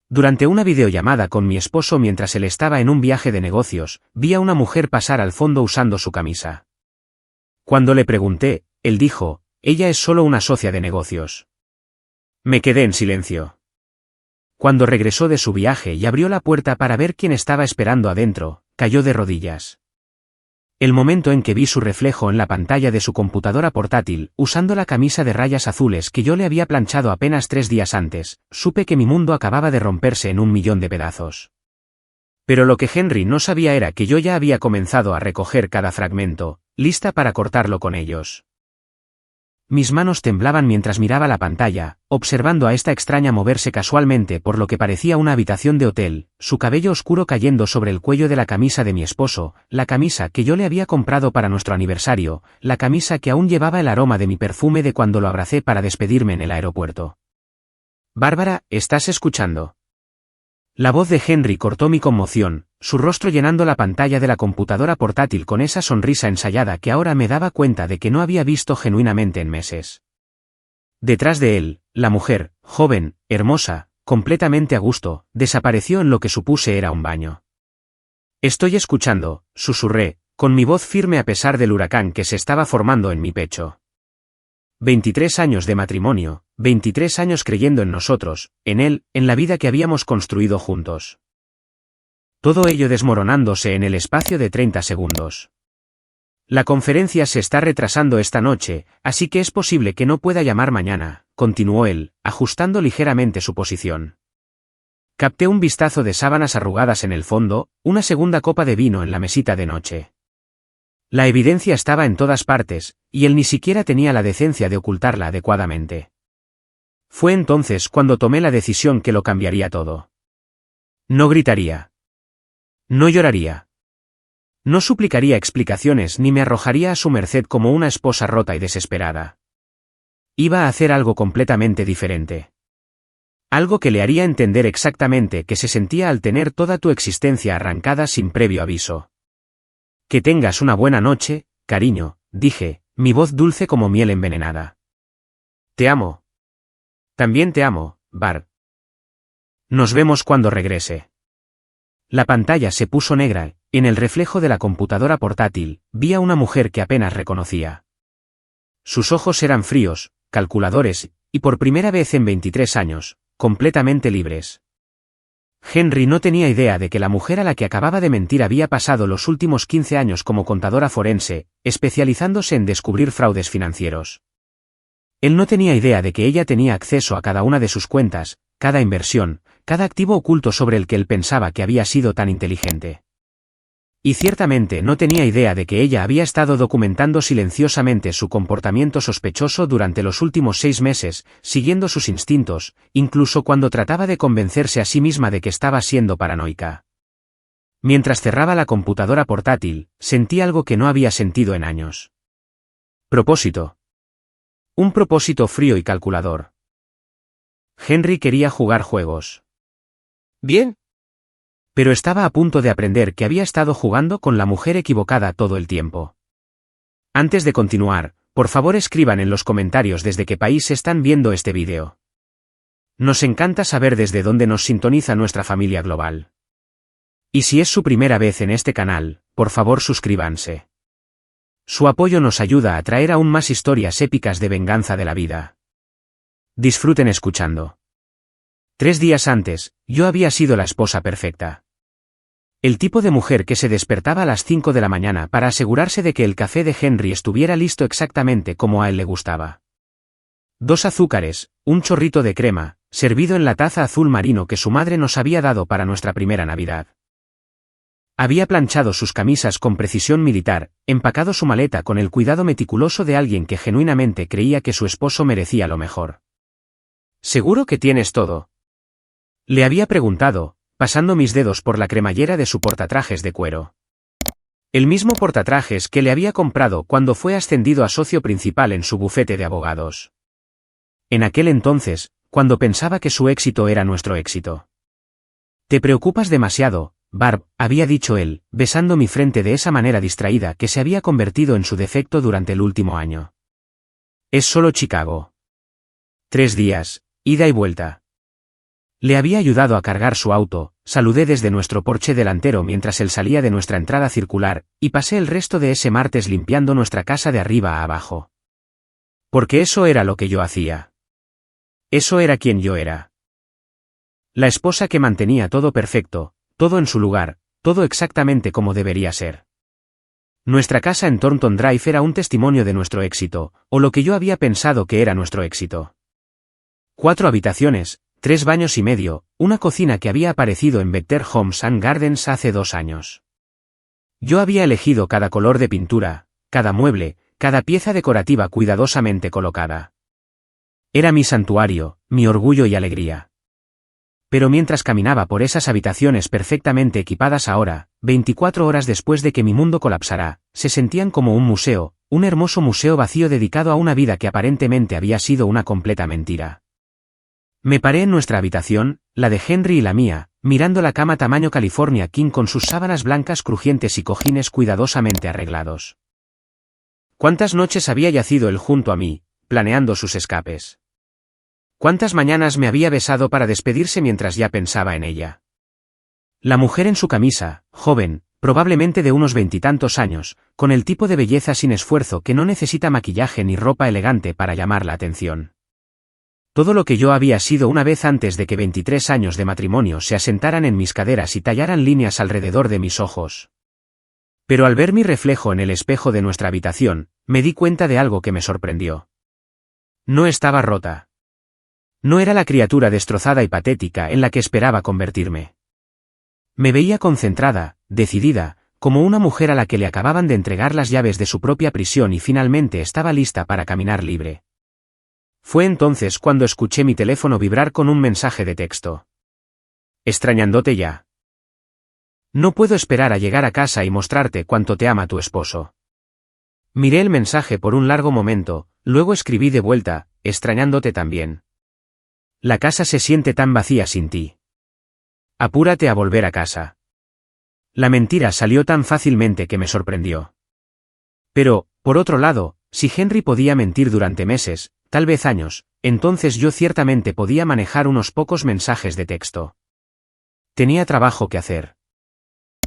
Durante una videollamada con mi esposo mientras él estaba en un viaje de negocios, vi a una mujer pasar al fondo usando su camisa. Cuando le pregunté, él dijo, ella es solo una socia de negocios. Me quedé en silencio. Cuando regresó de su viaje y abrió la puerta para ver quién estaba esperando adentro, cayó de rodillas. El momento en que vi su reflejo en la pantalla de su computadora portátil, usando la camisa de rayas azules que yo le había planchado apenas 3 días antes, supe que mi mundo acababa de romperse en 1.000.000 de pedazos. Pero lo que Henry no sabía era que yo ya había comenzado a recoger cada fragmento, lista para cortarlo con ellos. Mis manos temblaban mientras miraba la pantalla, observando a esta extraña moverse casualmente por lo que parecía una habitación de hotel, su cabello oscuro cayendo sobre el cuello de la camisa de mi esposo, la camisa que yo le había comprado para nuestro aniversario, la camisa que aún llevaba el aroma de mi perfume de cuando lo abracé para despedirme en el aeropuerto. Bárbara, ¿estás escuchando? La voz de Henry cortó mi conmoción, su rostro llenando la pantalla de la computadora portátil con esa sonrisa ensayada que ahora me daba cuenta de que no había visto genuinamente en meses. Detrás de él, la mujer, joven, hermosa, completamente a gusto, desapareció en lo que supuse era un baño. Estoy escuchando, susurré, con mi voz firme a pesar del huracán que se estaba formando en mi pecho. 23 años de matrimonio, 23 años creyendo en nosotros, en él, en la vida que habíamos construido juntos. Todo ello desmoronándose en el espacio de 30 segundos. La conferencia se está retrasando esta noche, así que es posible que no pueda llamar mañana, continuó él, ajustando ligeramente su posición. Capté un vistazo de sábanas arrugadas en el fondo, una segunda copa de vino en la mesita de noche. La evidencia estaba en todas partes, y él ni siquiera tenía la decencia de ocultarla adecuadamente. Fue entonces cuando tomé la decisión que lo cambiaría todo. No gritaría. No lloraría. No suplicaría explicaciones ni me arrojaría a su merced como una esposa rota y desesperada. Iba a hacer algo completamente diferente. Algo que le haría entender exactamente que se sentía al tener toda tu existencia arrancada sin previo aviso. Que tengas una buena noche, cariño, dije, mi voz dulce como miel envenenada. Te amo. También te amo, Barb. Nos vemos cuando regrese. La pantalla se puso negra, en el reflejo de la computadora portátil, vi a una mujer que apenas reconocía. Sus ojos eran fríos, calculadores, y por primera vez en 23 años, completamente libres. Henry no tenía idea de que la mujer a la que acababa de mentir había pasado los últimos 15 años como contadora forense, especializándose en descubrir fraudes financieros. Él no tenía idea de que ella tenía acceso a cada una de sus cuentas, cada inversión, cada activo oculto sobre el que él pensaba que había sido tan inteligente. Y ciertamente no tenía idea de que ella había estado documentando silenciosamente su comportamiento sospechoso durante los últimos 6 meses, siguiendo sus instintos, incluso cuando trataba de convencerse a sí misma de que estaba siendo paranoica. Mientras cerraba la computadora portátil, sentí algo que no había sentido en años. Propósito. Un propósito frío y calculador. Henry quería jugar juegos. Bien. Pero estaba a punto de aprender que había estado jugando con la mujer equivocada todo el tiempo. Antes de continuar, por favor escriban en los comentarios desde qué país están viendo este vídeo. Nos encanta saber desde dónde nos sintoniza nuestra familia global. Y si es su primera vez en este canal, por favor suscríbanse. Su apoyo nos ayuda a traer aún más historias épicas de venganza de la vida. Disfruten escuchando. 3 días antes, yo había sido la esposa perfecta. El tipo de mujer que se despertaba a las 5 de la mañana para asegurarse de que el café de Henry estuviera listo exactamente como a él le gustaba. 2 azúcares, un chorrito de crema, servido en la taza azul marino que su madre nos había dado para nuestra primera Navidad. Había planchado sus camisas con precisión militar, empacado su maleta con el cuidado meticuloso de alguien que genuinamente creía que su esposo merecía lo mejor. ¿Seguro que tienes todo? Le había preguntado, pasando mis dedos por la cremallera de su portatrajes de cuero. El mismo portatrajes que le había comprado cuando fue ascendido a socio principal en su bufete de abogados. En aquel entonces, cuando pensaba que su éxito era nuestro éxito. Te preocupas demasiado, Barb, había dicho él, besando mi frente de esa manera distraída que se había convertido en su defecto durante el último año. Es solo Chicago. 3 días, ida y vuelta. Le había ayudado a cargar su auto, saludé desde nuestro porche delantero mientras él salía de nuestra entrada circular, y pasé el resto de ese martes limpiando nuestra casa de arriba a abajo. Porque eso era lo que yo hacía. Eso era quien yo era. La esposa que mantenía todo perfecto, todo en su lugar, todo exactamente como debería ser. Nuestra casa en Thornton Drive era un testimonio de nuestro éxito, o lo que yo había pensado que era nuestro éxito. 4 habitaciones, 3 baños y medio, una cocina que había aparecido en Better Homes and Gardens hace 2 años. Yo había elegido cada color de pintura, cada mueble, cada pieza decorativa cuidadosamente colocada. Era mi santuario, mi orgullo y alegría. Pero mientras caminaba por esas habitaciones perfectamente equipadas ahora, 24 horas después de que mi mundo colapsara, se sentían como un museo, un hermoso museo vacío dedicado a una vida que aparentemente había sido una completa mentira. Me paré en nuestra habitación, la de Henry y la mía, mirando la cama tamaño California King con sus sábanas blancas crujientes y cojines cuidadosamente arreglados. ¿Cuántas noches había yacido él junto a mí, planeando sus escapes? ¿Cuántas mañanas me había besado para despedirse mientras ya pensaba en ella? La mujer en su camisa, joven, probablemente de unos 20 y tantos años, con el tipo de belleza sin esfuerzo que no necesita maquillaje ni ropa elegante para llamar la atención. Todo lo que yo había sido una vez antes de que 23 años de matrimonio se asentaran en mis caderas y tallaran líneas alrededor de mis ojos. Pero al ver mi reflejo en el espejo de nuestra habitación, me di cuenta de algo que me sorprendió. No estaba rota. No era la criatura destrozada y patética en la que esperaba convertirme. Me veía concentrada, decidida, como una mujer a la que le acababan de entregar las llaves de su propia prisión y finalmente estaba lista para caminar libre. Fue entonces cuando escuché mi teléfono vibrar con un mensaje de texto. Extrañándote ya. No puedo esperar a llegar a casa y mostrarte cuánto te ama tu esposo. Miré el mensaje por un largo momento, luego escribí de vuelta, extrañándote también. La casa se siente tan vacía sin ti. Apúrate a volver a casa. La mentira salió tan fácilmente que me sorprendió. Pero, por otro lado, si Henry podía mentir durante meses, tal vez años, entonces yo ciertamente podía manejar unos pocos mensajes de texto. Tenía trabajo que hacer.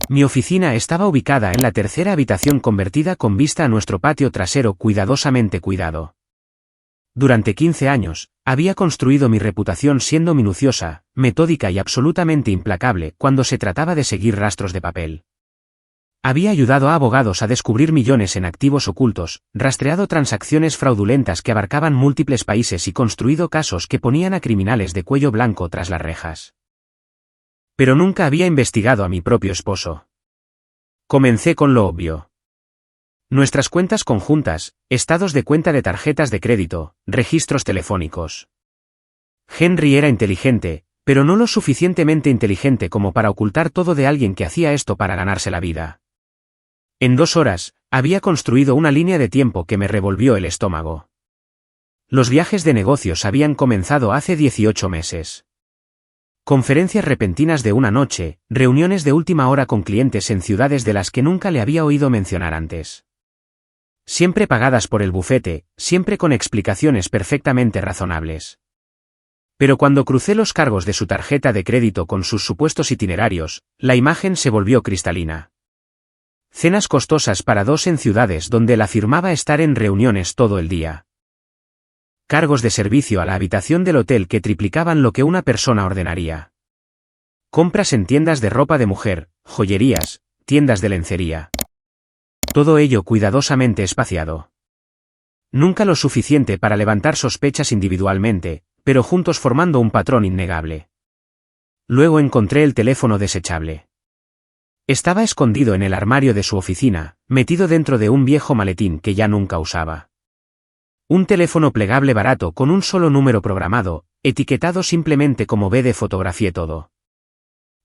Mi oficina estaba ubicada en la tercera habitación convertida con vista a nuestro patio trasero cuidadosamente cuidado. Durante 15 años, había construido mi reputación siendo minuciosa, metódica y absolutamente implacable cuando se trataba de seguir rastros de papel. Había ayudado a abogados a descubrir millones en activos ocultos, rastreado transacciones fraudulentas que abarcaban múltiples países y construido casos que ponían a criminales de cuello blanco tras las rejas. Pero nunca había investigado a mi propio esposo. Comencé con lo obvio. Nuestras cuentas conjuntas, estados de cuenta de tarjetas de crédito, registros telefónicos. Henry era inteligente, pero no lo suficientemente inteligente como para ocultar todo de alguien que hacía esto para ganarse la vida. En 2 horas, había construido una línea de tiempo que me revolvió el estómago. Los viajes de negocios habían comenzado hace 18 meses. Conferencias repentinas de una noche, reuniones de última hora con clientes en ciudades de las que nunca le había oído mencionar antes. Siempre pagadas por el bufete, siempre con explicaciones perfectamente razonables. Pero cuando crucé los cargos de su tarjeta de crédito con sus supuestos itinerarios, la imagen se volvió cristalina. Cenas costosas para 2 en ciudades donde él afirmaba estar en reuniones todo el día. Cargos de servicio a la habitación del hotel que triplicaban lo que una persona ordenaría. Compras en tiendas de ropa de mujer, joyerías, tiendas de lencería. Todo ello cuidadosamente espaciado. Nunca lo suficiente para levantar sospechas individualmente, pero juntos formando un patrón innegable. Luego encontré el teléfono desechable. Estaba escondido en el armario de su oficina, metido dentro de un viejo maletín que ya nunca usaba. Un teléfono plegable barato con un solo número programado, etiquetado simplemente como B de fotografié todo.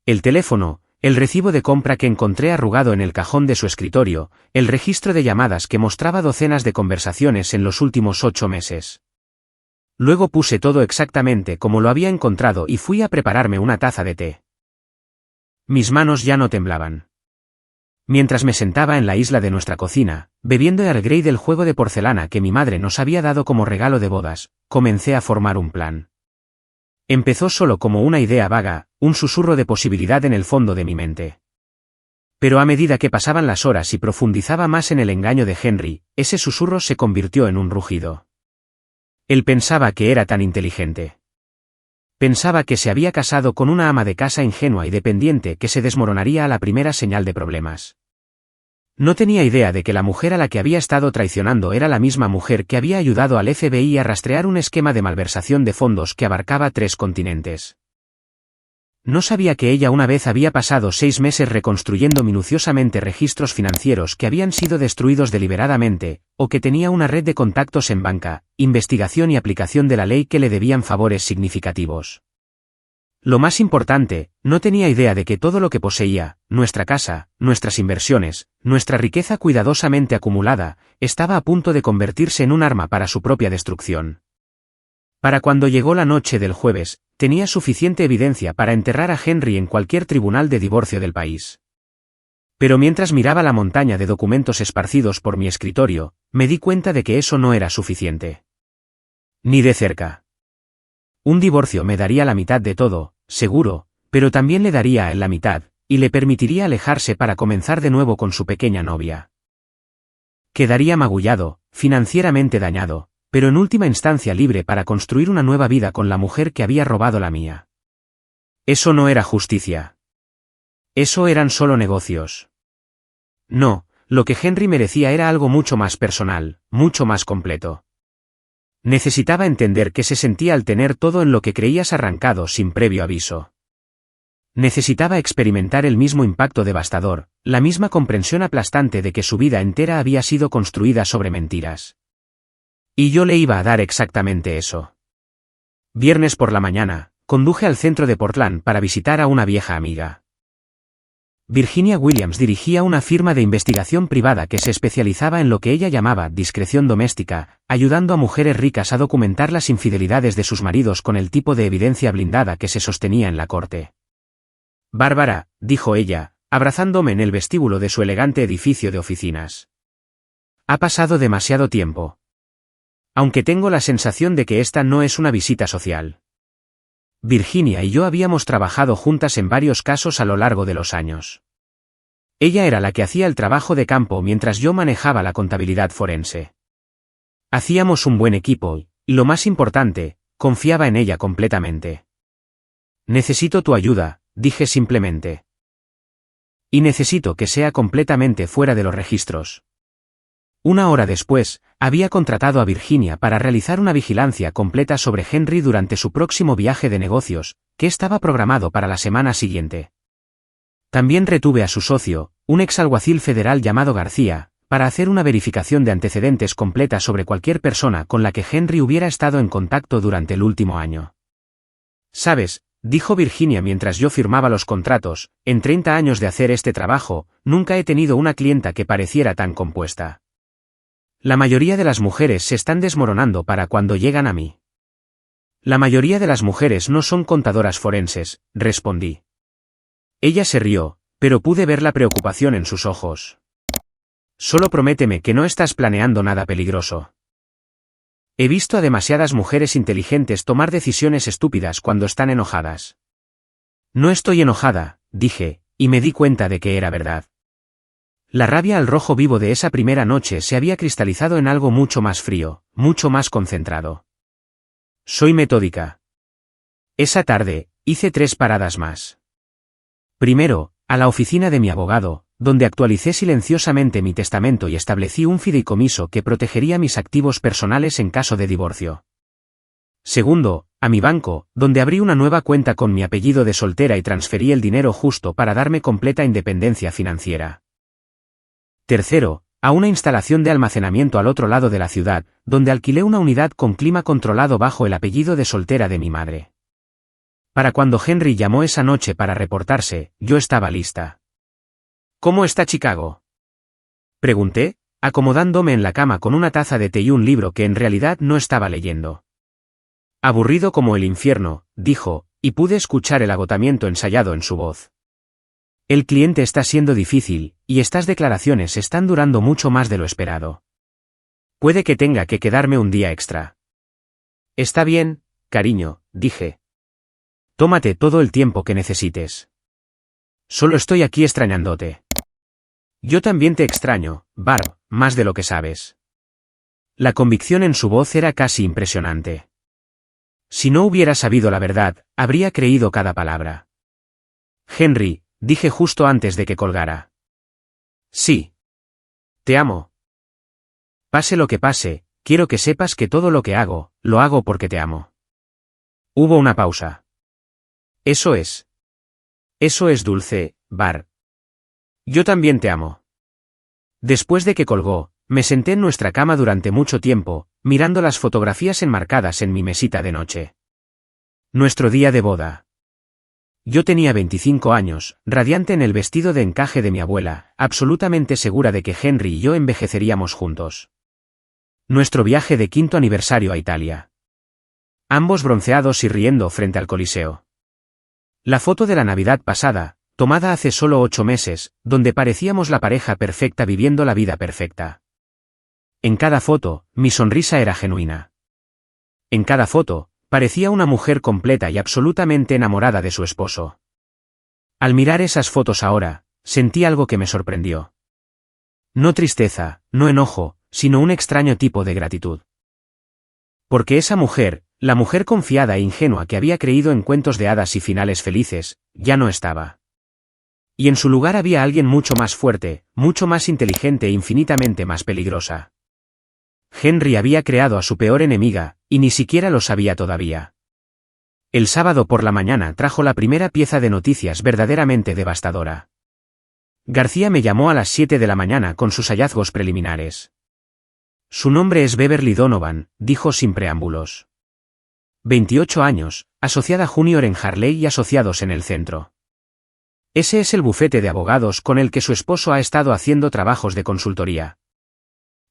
El teléfono, el recibo de compra que encontré arrugado en el cajón de su escritorio, el registro de llamadas que mostraba docenas de conversaciones en los últimos 8 meses. Luego puse todo exactamente como lo había encontrado y fui a prepararme una taza de té. Mis manos ya no temblaban. Mientras me sentaba en la isla de nuestra cocina, bebiendo Earl Grey del juego de porcelana que mi madre nos había dado como regalo de bodas, comencé a formar un plan. Empezó solo como una idea vaga, un susurro de posibilidad en el fondo de mi mente. Pero a medida que pasaban las horas y profundizaba más en el engaño de Henry, ese susurro se convirtió en un rugido. Él pensaba que era tan inteligente. Pensaba que se había casado con una ama de casa ingenua y dependiente que se desmoronaría a la primera señal de problemas. No tenía idea de que la mujer a la que había estado traicionando era la misma mujer que había ayudado al FBI a rastrear un esquema de malversación de fondos que abarcaba 3 continentes. No sabía que ella una vez había pasado 6 meses reconstruyendo minuciosamente registros financieros que habían sido destruidos deliberadamente, o que tenía una red de contactos en banca, investigación y aplicación de la ley que le debían favores significativos. Lo más importante, no tenía idea de que todo lo que poseía, nuestra casa, nuestras inversiones, nuestra riqueza cuidadosamente acumulada, estaba a punto de convertirse en un arma para su propia destrucción. Para cuando llegó la noche del jueves, tenía suficiente evidencia para enterrar a Henry en cualquier tribunal de divorcio del país. Pero mientras miraba la montaña de documentos esparcidos por mi escritorio, me di cuenta de que eso no era suficiente. Ni de cerca. Un divorcio me daría la mitad de todo, seguro, pero también le daría a él la mitad, y le permitiría alejarse para comenzar de nuevo con su pequeña novia. Quedaría magullado, financieramente dañado, pero en última instancia libre para construir una nueva vida con la mujer que había robado la mía. Eso no era justicia. Eso eran solo negocios. No, lo que Henry merecía era algo mucho más personal, mucho más completo. Necesitaba entender qué se sentía al tener todo en lo que creías arrancado sin previo aviso. Necesitaba experimentar el mismo impacto devastador, la misma comprensión aplastante de que su vida entera había sido construida sobre mentiras. Y yo le iba a dar exactamente eso. Viernes por la mañana, conduje al centro de Portland para visitar a una vieja amiga. Virginia Williams dirigía una firma de investigación privada que se especializaba en lo que ella llamaba discreción doméstica, ayudando a mujeres ricas a documentar las infidelidades de sus maridos con el tipo de evidencia blindada que se sostenía en la corte. Bárbara, dijo ella, abrazándome en el vestíbulo de su elegante edificio de oficinas. Ha pasado demasiado tiempo. Aunque tengo la sensación de que esta no es una visita social. Virginia y yo habíamos trabajado juntas en varios casos a lo largo de los años. Ella era la que hacía el trabajo de campo mientras yo manejaba la contabilidad forense. Hacíamos un buen equipo, y lo más importante, confiaba en ella completamente. Necesito tu ayuda, dije simplemente. Y necesito que sea completamente fuera de los registros. Una hora después, había contratado a Virginia para realizar una vigilancia completa sobre Henry durante su próximo viaje de negocios, que estaba programado para la semana siguiente. También retuve a su socio, un exalguacil federal llamado García, para hacer una verificación de antecedentes completa sobre cualquier persona con la que Henry hubiera estado en contacto durante el último año. ¿Sabes?, dijo Virginia mientras yo firmaba los contratos, en 30 años de hacer este trabajo, nunca he tenido una clienta que pareciera tan compuesta. La mayoría de las mujeres se están desmoronando para cuando llegan a mí. La mayoría de las mujeres no son contadoras forenses, respondí. Ella se rió, pero pude ver la preocupación en sus ojos. Solo prométeme que no estás planeando nada peligroso. He visto a demasiadas mujeres inteligentes tomar decisiones estúpidas cuando están enojadas. No estoy enojada, dije, y me di cuenta de que era verdad. La rabia al rojo vivo de esa primera noche se había cristalizado en algo mucho más frío, mucho más concentrado. Soy metódica. Esa tarde, hice 3 paradas más. Primero, a la oficina de mi abogado, donde actualicé silenciosamente mi testamento y establecí un fideicomiso que protegería mis activos personales en caso de divorcio. Segundo, a mi banco, donde abrí una nueva cuenta con mi apellido de soltera y transferí el dinero justo para darme completa independencia financiera. Tercero, a una instalación de almacenamiento al otro lado de la ciudad, donde alquilé una unidad con clima controlado bajo el apellido de soltera de mi madre. Para cuando Henry llamó esa noche para reportarse, yo estaba lista. ¿Cómo está Chicago?, pregunté, acomodándome en la cama con una taza de té y un libro que en realidad no estaba leyendo. Aburrido como el infierno, dijo, y pude escuchar el agotamiento ensayado en su voz. El cliente está siendo difícil, y estas declaraciones están durando mucho más de lo esperado. Puede que tenga que quedarme un día extra. Está bien, cariño, dije. Tómate todo el tiempo que necesites. Solo estoy aquí extrañándote. Yo también te extraño, Barb, más de lo que sabes. La convicción en su voz era casi impresionante. Si no hubiera sabido la verdad, habría creído cada palabra. Henry, dije justo antes de que colgara. Sí. Te amo. Pase lo que pase, quiero que sepas que todo lo que hago, lo hago porque te amo. Hubo una pausa. Eso es. Eso es dulce, Barb. Yo también te amo. Después de que colgó, me senté en nuestra cama durante mucho tiempo, mirando las fotografías enmarcadas en mi mesita de noche. Nuestro día de boda. Yo tenía 25 años, radiante en el vestido de encaje de mi abuela, absolutamente segura de que Henry y yo envejeceríamos juntos. Nuestro viaje de 5º aniversario a Italia. Ambos bronceados y riendo frente al Coliseo. La foto de la Navidad pasada, tomada hace solo 8 meses, donde parecíamos la pareja perfecta viviendo la vida perfecta. En cada foto, mi sonrisa era genuina. En cada foto, parecía una mujer completa y absolutamente enamorada de su esposo. Al mirar esas fotos ahora, sentí algo que me sorprendió. No tristeza, no enojo, sino un extraño tipo de gratitud. Porque esa mujer, la mujer confiada e ingenua que había creído en cuentos de hadas y finales felices, ya no estaba. Y en su lugar había alguien mucho más fuerte, mucho más inteligente e infinitamente más peligrosa. Henry había creado a su peor enemiga, y ni siquiera lo sabía todavía. El sábado por la mañana trajo la primera pieza de noticias verdaderamente devastadora. García me llamó a las 7 de la mañana con sus hallazgos preliminares. Su nombre es Beverly Donovan, dijo sin preámbulos. 28 años, asociada junior en Harley y asociados en el centro. Ese es el bufete de abogados con el que su esposo ha estado haciendo trabajos de consultoría.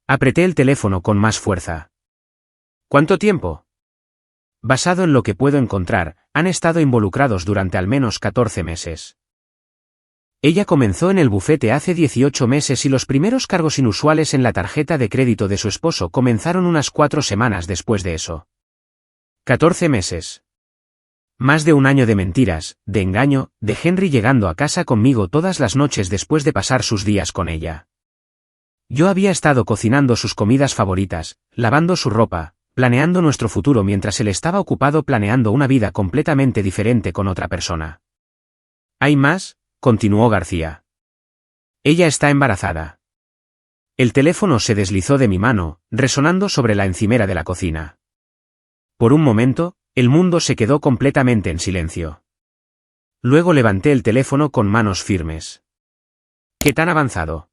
Apreté el teléfono con más fuerza. ¿Cuánto tiempo? Basado en lo que puedo encontrar, han estado involucrados durante al menos 14 meses. Ella comenzó en el bufete hace 18 meses y los primeros cargos inusuales en la tarjeta de crédito de su esposo comenzaron unas 4 semanas después de eso. 14 meses. Más de un año de mentiras, de engaño, de Henry llegando a casa conmigo todas las noches después de pasar sus días con ella. Yo había estado cocinando sus comidas favoritas, lavando su ropa, planeando nuestro futuro mientras él estaba ocupado planeando una vida completamente diferente con otra persona. ¿Hay más?, continuó García. Ella está embarazada. El teléfono se deslizó de mi mano, resonando sobre la encimera de la cocina. Por un momento, el mundo se quedó completamente en silencio. Luego levanté el teléfono con manos firmes. ¿Qué tan avanzado?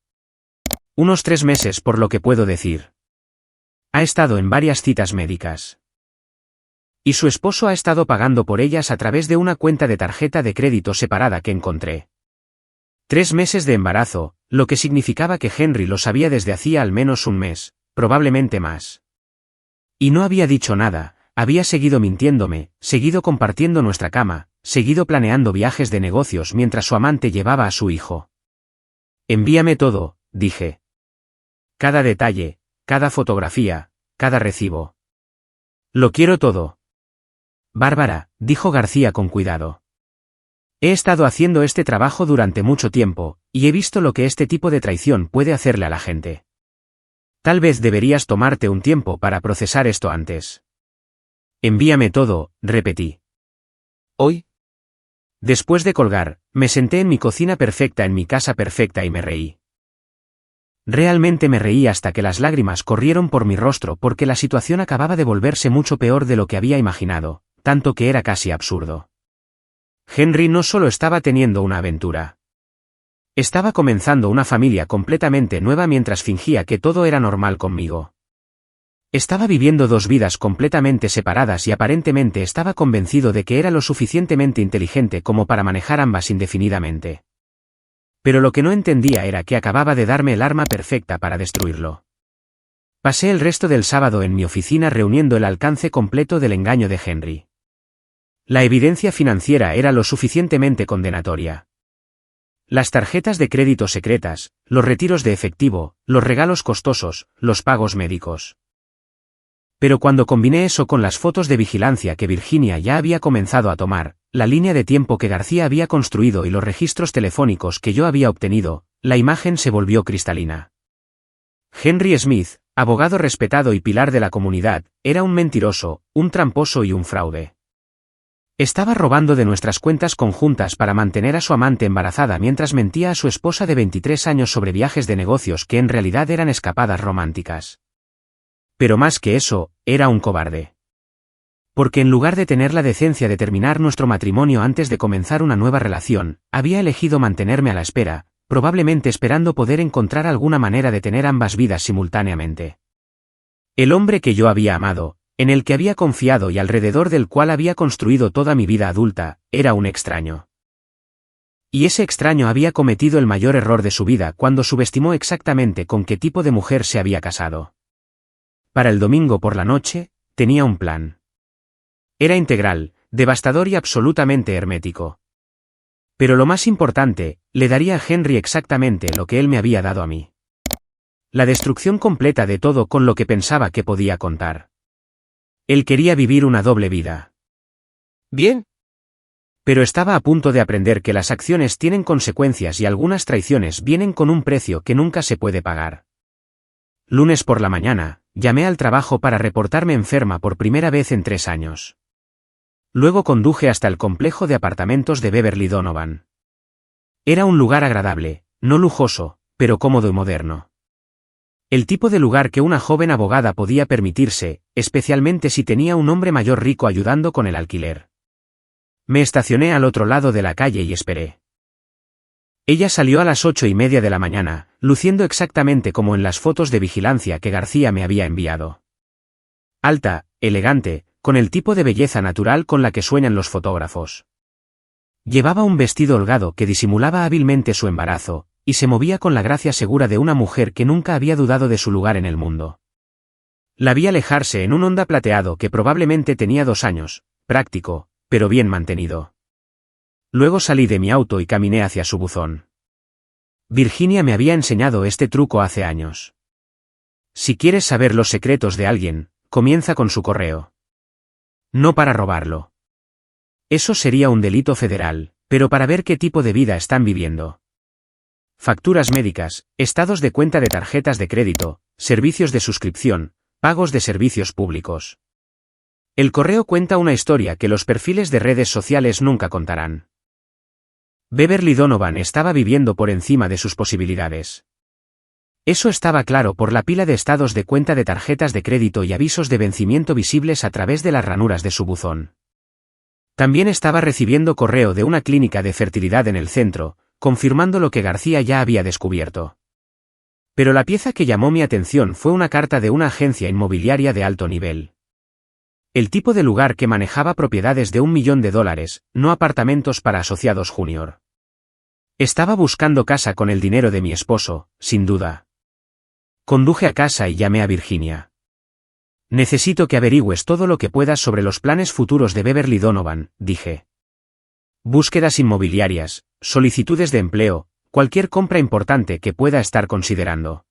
Unos 3 meses por lo que puedo decir. Ha estado en varias citas médicas. Y su esposo ha estado pagando por ellas a través de una cuenta de tarjeta de crédito separada que encontré. 3 meses de embarazo, lo que significaba que Henry lo sabía desde hacía al menos un mes, probablemente más. Y no había dicho nada, había seguido mintiéndome, seguido compartiendo nuestra cama, seguido planeando viajes de negocios mientras su amante llevaba a su hijo. Envíame todo, dije. Cada detalle, cada fotografía, cada recibo. Lo quiero todo. Bárbara, dijo García con cuidado. He estado haciendo este trabajo durante mucho tiempo, y he visto lo que este tipo de traición puede hacerle a la gente. Tal vez deberías tomarte un tiempo para procesar esto antes. Envíame todo, repetí. ¿Hoy? Después de colgar, me senté en mi cocina perfecta en mi casa perfecta y me reí. Realmente me reí hasta que las lágrimas corrieron por mi rostro porque la situación acababa de volverse mucho peor de lo que había imaginado, tanto que era casi absurdo. Henry no solo estaba teniendo una aventura. Estaba comenzando una familia completamente nueva mientras fingía que todo era normal conmigo. Estaba viviendo 2 vidas completamente separadas y aparentemente estaba convencido de que era lo suficientemente inteligente como para manejar ambas indefinidamente. Pero lo que no entendía era que acababa de darme el arma perfecta para destruirlo. Pasé el resto del sábado en mi oficina reuniendo el alcance completo del engaño de Henry. La evidencia financiera era lo suficientemente condenatoria. Las tarjetas de crédito secretas, los retiros de efectivo, los regalos costosos, los pagos médicos. Pero cuando combiné eso con las fotos de vigilancia que Virginia ya había comenzado a tomar, la línea de tiempo que García había construido y los registros telefónicos que yo había obtenido, la imagen se volvió cristalina. Henry Smith, abogado respetado y pilar de la comunidad, era un mentiroso, un tramposo y un fraude. Estaba robando de nuestras cuentas conjuntas para mantener a su amante embarazada mientras mentía a su esposa de 23 años sobre viajes de negocios que en realidad eran escapadas románticas. Pero más que eso, era un cobarde. Porque en lugar de tener la decencia de terminar nuestro matrimonio antes de comenzar una nueva relación, había elegido mantenerme a la espera, probablemente esperando poder encontrar alguna manera de tener ambas vidas simultáneamente. El hombre que yo había amado, en el que había confiado y alrededor del cual había construido toda mi vida adulta, era un extraño. Y ese extraño había cometido el mayor error de su vida cuando subestimó exactamente con qué tipo de mujer se había casado. Para el domingo por la noche, tenía un plan. Era integral, devastador y absolutamente hermético. Pero lo más importante, le daría a Henry exactamente lo que él me había dado a mí. La destrucción completa de todo con lo que pensaba que podía contar. Él quería vivir una doble vida. Bien. Pero estaba a punto de aprender que las acciones tienen consecuencias y algunas traiciones vienen con un precio que nunca se puede pagar. Lunes por la mañana, llamé al trabajo para reportarme enferma por primera vez en 3 años. Luego conduje hasta el complejo de apartamentos de Beverly Donovan. Era un lugar agradable, no lujoso, pero cómodo y moderno. El tipo de lugar que una joven abogada podía permitirse, especialmente si tenía un hombre mayor rico ayudando con el alquiler. Me estacioné al otro lado de la calle y esperé. Ella salió a las 8:30 de la mañana, luciendo exactamente como en las fotos de vigilancia que García me había enviado. Alta, elegante, con el tipo de belleza natural con la que sueñan los fotógrafos. Llevaba un vestido holgado que disimulaba hábilmente su embarazo, y se movía con la gracia segura de una mujer que nunca había dudado de su lugar en el mundo. La vi alejarse en un Honda plateado que probablemente tenía 2 años, práctico, pero bien mantenido. Luego salí de mi auto y caminé hacia su buzón. Virginia me había enseñado este truco hace años. Si quieres saber los secretos de alguien, comienza con su correo. No para robarlo. Eso sería un delito federal, pero para ver qué tipo de vida están viviendo. Facturas médicas, estados de cuenta de tarjetas de crédito, servicios de suscripción, pagos de servicios públicos. El correo cuenta una historia que los perfiles de redes sociales nunca contarán. Beverly Donovan estaba viviendo por encima de sus posibilidades. Eso estaba claro por la pila de estados de cuenta de tarjetas de crédito y avisos de vencimiento visibles a través de las ranuras de su buzón. También estaba recibiendo correo de una clínica de fertilidad en el centro, confirmando lo que García ya había descubierto. Pero la pieza que llamó mi atención fue una carta de una agencia inmobiliaria de alto nivel. El tipo de lugar que manejaba propiedades de $1 millón, no apartamentos para asociados junior. Estaba buscando casa con el dinero de mi esposo, sin duda. Conduje a casa y llamé a Virginia. Necesito que averigües todo lo que puedas sobre los planes futuros de Beverly Donovan, dije. Búsquedas inmobiliarias, solicitudes de empleo, cualquier compra importante que pueda estar considerando.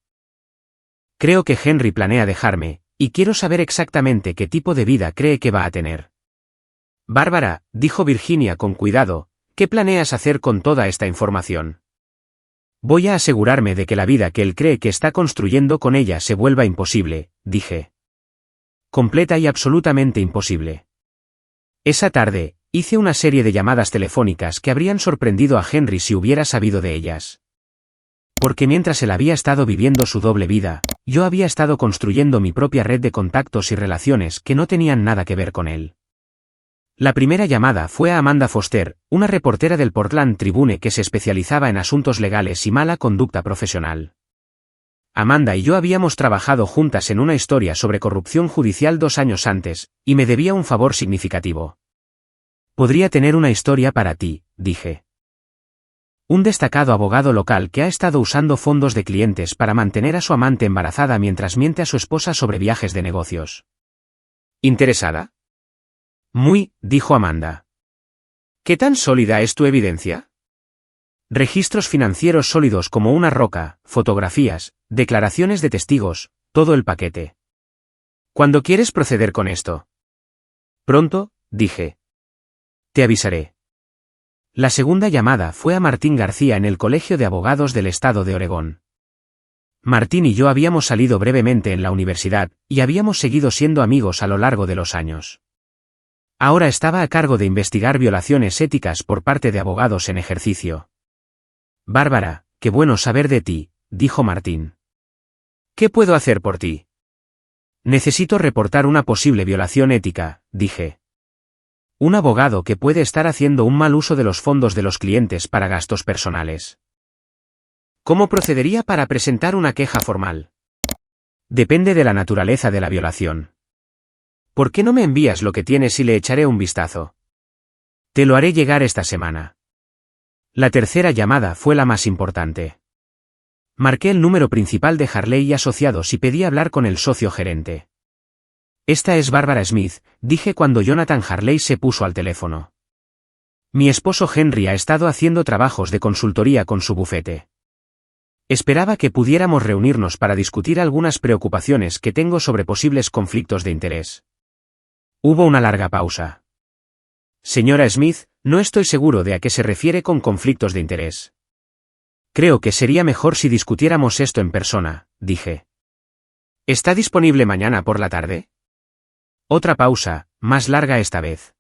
Creo que Henry planea dejarme, y quiero saber exactamente qué tipo de vida cree que va a tener. Bárbara, dijo Virginia con cuidado, ¿qué planeas hacer con toda esta información? Voy a asegurarme de que la vida que él cree que está construyendo con ella se vuelva imposible, dije. Completa y absolutamente imposible. Esa tarde, hice una serie de llamadas telefónicas que habrían sorprendido a Henry si hubiera sabido de ellas. Porque mientras él había estado viviendo su doble vida, yo había estado construyendo mi propia red de contactos y relaciones que no tenían nada que ver con él. La primera llamada fue a Amanda Foster, una reportera del Portland Tribune que se especializaba en asuntos legales y mala conducta profesional. Amanda y yo habíamos trabajado juntas en una historia sobre corrupción judicial 2 años antes, y me debía un favor significativo. Podría tener una historia para ti, dije. Un destacado abogado local que ha estado usando fondos de clientes para mantener a su amante embarazada mientras miente a su esposa sobre viajes de negocios. ¿Interesada? Muy, dijo Amanda. ¿Qué tan sólida es tu evidencia? Registros financieros sólidos como una roca, fotografías, declaraciones de testigos, todo el paquete. ¿Cuándo quieres proceder con esto? Pronto, dije. Te avisaré. La segunda llamada fue a Martín García en el Colegio de Abogados del Estado de Oregón. Martín y yo habíamos salido brevemente en la universidad, y habíamos seguido siendo amigos a lo largo de los años. Ahora estaba a cargo de investigar violaciones éticas por parte de abogados en ejercicio. Bárbara, qué bueno saber de ti, dijo Martín. ¿Qué puedo hacer por ti? Necesito reportar una posible violación ética, dije. Un abogado que puede estar haciendo un mal uso de los fondos de los clientes para gastos personales. ¿Cómo procedería para presentar una queja formal? Depende de la naturaleza de la violación. ¿Por qué no me envías lo que tienes y le echaré un vistazo? Te lo haré llegar esta semana. La tercera llamada fue la más importante. Marqué el número principal de Harley y Asociados y pedí hablar con el socio gerente. Esta es Bárbara Smith, dije cuando Jonathan Harley se puso al teléfono. Mi esposo Henry ha estado haciendo trabajos de consultoría con su bufete. Esperaba que pudiéramos reunirnos para discutir algunas preocupaciones que tengo sobre posibles conflictos de interés. Hubo una larga pausa. Señora Smith, no estoy seguro de a qué se refiere con conflictos de interés. Creo que sería mejor si discutiéramos esto en persona, dije. ¿Está disponible mañana por la tarde? Otra pausa, más larga esta vez.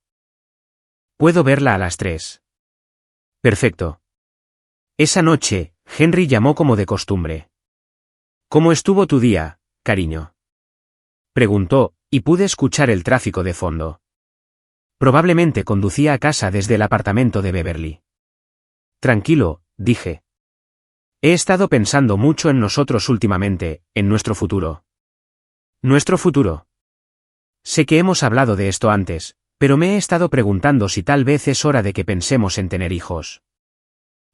Puedo verla a las 3. Perfecto. Esa noche, Henry llamó como de costumbre. ¿Cómo estuvo tu día, cariño? Preguntó, y pude escuchar el tráfico de fondo. Probablemente conducía a casa desde el apartamento de Beverly. Tranquilo, dije. He estado pensando mucho en nosotros últimamente, en nuestro futuro. ¿Nuestro futuro? Sé que hemos hablado de esto antes, pero me he estado preguntando si tal vez es hora de que pensemos en tener hijos.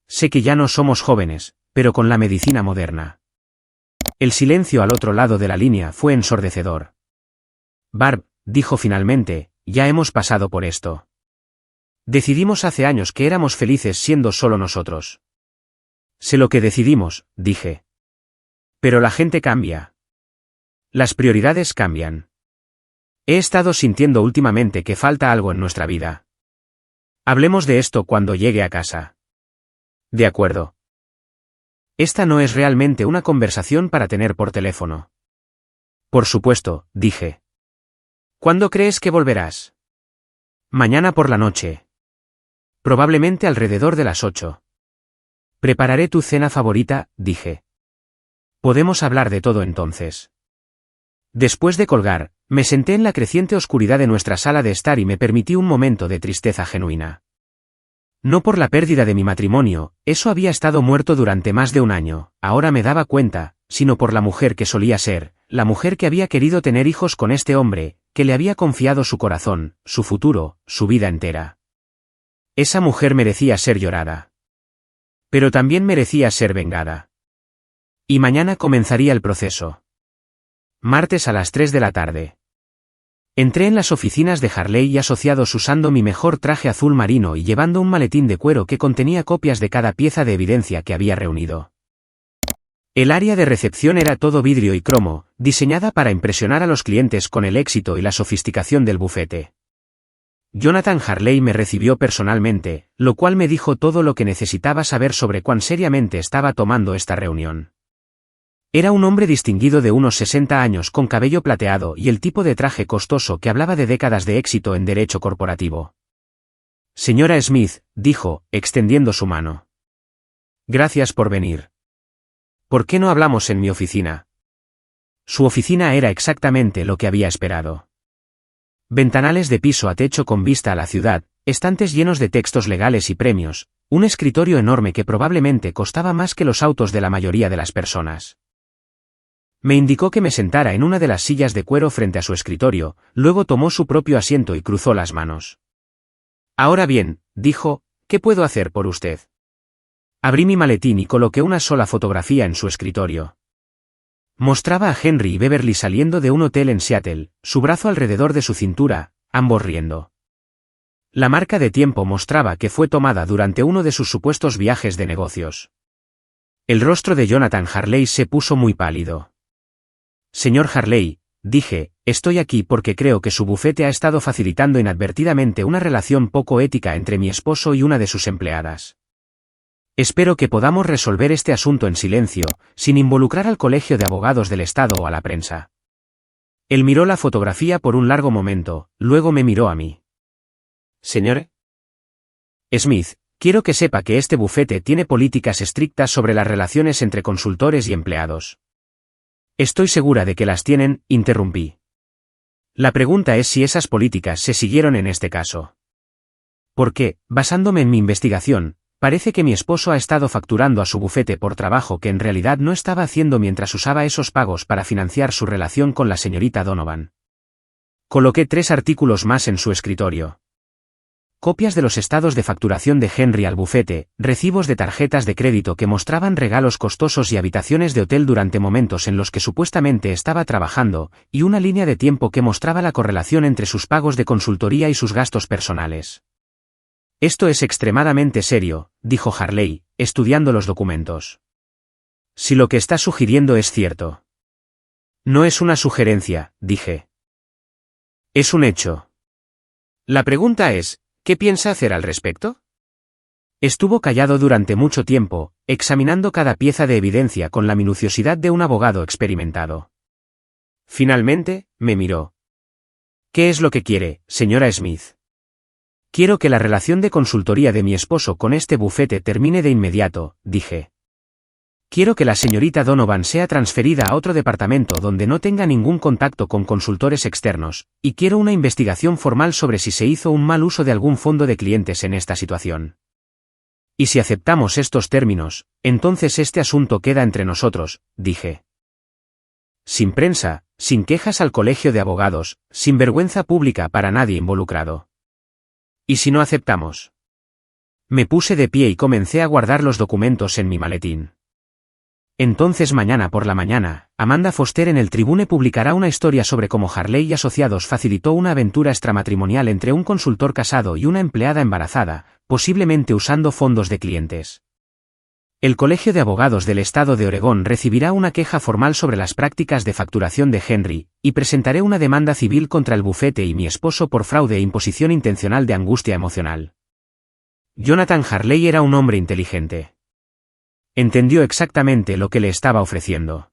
Sé que ya no somos jóvenes, pero con la medicina moderna. El silencio al otro lado de la línea fue ensordecedor. Barb, dijo finalmente, ya hemos pasado por esto. Decidimos hace años que éramos felices siendo solo nosotros. Sé lo que decidimos, dije. Pero la gente cambia. Las prioridades cambian. He estado sintiendo últimamente que falta algo en nuestra vida. Hablemos de esto cuando llegue a casa. De acuerdo. Esta no es realmente una conversación para tener por teléfono. Por supuesto, dije. ¿Cuándo crees que volverás? Mañana por la noche. Probablemente alrededor de las 8. Prepararé tu cena favorita, dije. Podemos hablar de todo entonces. Después de colgar, me senté en la creciente oscuridad de nuestra sala de estar y me permití un momento de tristeza genuina. No por la pérdida de mi matrimonio, eso había estado muerto durante más de un año, ahora me daba cuenta, sino por la mujer que solía ser, la mujer que había querido tener hijos con este hombre, que le había confiado su corazón, su futuro, su vida entera. Esa mujer merecía ser llorada. Pero también merecía ser vengada. Y mañana comenzaría el proceso. Martes a las 3 de la tarde. Entré en las oficinas de Harley y Asociados usando mi mejor traje azul marino y llevando un maletín de cuero que contenía copias de cada pieza de evidencia que había reunido. El área de recepción era todo vidrio y cromo, diseñada para impresionar a los clientes con el éxito y la sofisticación del bufete. Jonathan Harley me recibió personalmente, lo cual me dijo todo lo que necesitaba saber sobre cuán seriamente estaba tomando esta reunión. Era un hombre distinguido de unos 60 años con cabello plateado y el tipo de traje costoso que hablaba de décadas de éxito en derecho corporativo. Señora Smith, dijo, extendiendo su mano. Gracias por venir. ¿Por qué no hablamos en mi oficina? Su oficina era exactamente lo que había esperado. Ventanales de piso a techo con vista a la ciudad, estantes llenos de textos legales y premios, un escritorio enorme que probablemente costaba más que los autos de la mayoría de las personas. Me indicó que me sentara en una de las sillas de cuero frente a su escritorio, luego tomó su propio asiento y cruzó las manos. Ahora bien, dijo, ¿qué puedo hacer por usted? Abrí mi maletín y coloqué una sola fotografía en su escritorio. Mostraba a Henry y Beverly saliendo de un hotel en Seattle, su brazo alrededor de su cintura, ambos riendo. La marca de tiempo mostraba que fue tomada durante uno de sus supuestos viajes de negocios. El rostro de Jonathan Harley se puso muy pálido. Señor Harley, dije, estoy aquí porque creo que su bufete ha estado facilitando inadvertidamente una relación poco ética entre mi esposo y una de sus empleadas. Espero que podamos resolver este asunto en silencio, sin involucrar al Colegio de Abogados del Estado o a la prensa. Él miró la fotografía por un largo momento, luego me miró a mí. Señor Smith, quiero que sepa que este bufete tiene políticas estrictas sobre las relaciones entre consultores y empleados. Estoy segura de que las tienen, interrumpí. La pregunta es si esas políticas se siguieron en este caso. Porque, basándome en mi investigación, parece que mi esposo ha estado facturando a su bufete por trabajo que en realidad no estaba haciendo mientras usaba esos pagos para financiar su relación con la señorita Donovan. Coloqué 3 artículos más en su escritorio. Copias de los estados de facturación de Henry al bufete, recibos de tarjetas de crédito que mostraban regalos costosos y habitaciones de hotel durante momentos en los que supuestamente estaba trabajando, y una línea de tiempo que mostraba la correlación entre sus pagos de consultoría y sus gastos personales. Esto es extremadamente serio, dijo Harley, estudiando los documentos. Si lo que está sugiriendo es cierto. No es una sugerencia, dije. Es un hecho. La pregunta es, ¿qué piensa hacer al respecto? Estuvo callado durante mucho tiempo, examinando cada pieza de evidencia con la minuciosidad de un abogado experimentado. Finalmente, me miró. ¿Qué es lo que quiere, señora Smith? Quiero que la relación de consultoría de mi esposo con este bufete termine de inmediato, dije. Quiero que la señorita Donovan sea transferida a otro departamento donde no tenga ningún contacto con consultores externos, y quiero una investigación formal sobre si se hizo un mal uso de algún fondo de clientes en esta situación. Y si aceptamos estos términos, entonces este asunto queda entre nosotros, dije. Sin prensa, sin quejas al colegio de abogados, sin vergüenza pública para nadie involucrado. ¿Y si no aceptamos? Me puse de pie y comencé a guardar los documentos en mi maletín. Entonces mañana por la mañana, Amanda Foster en el Tribune publicará una historia sobre cómo Harley y Asociados facilitó una aventura extramatrimonial entre un consultor casado y una empleada embarazada, posiblemente usando fondos de clientes. El Colegio de Abogados del Estado de Oregón recibirá una queja formal sobre las prácticas de facturación de Henry, y presentaré una demanda civil contra el bufete y mi esposo por fraude e imposición intencional de angustia emocional. Jonathan Harley era un hombre inteligente. Entendió exactamente lo que le estaba ofreciendo.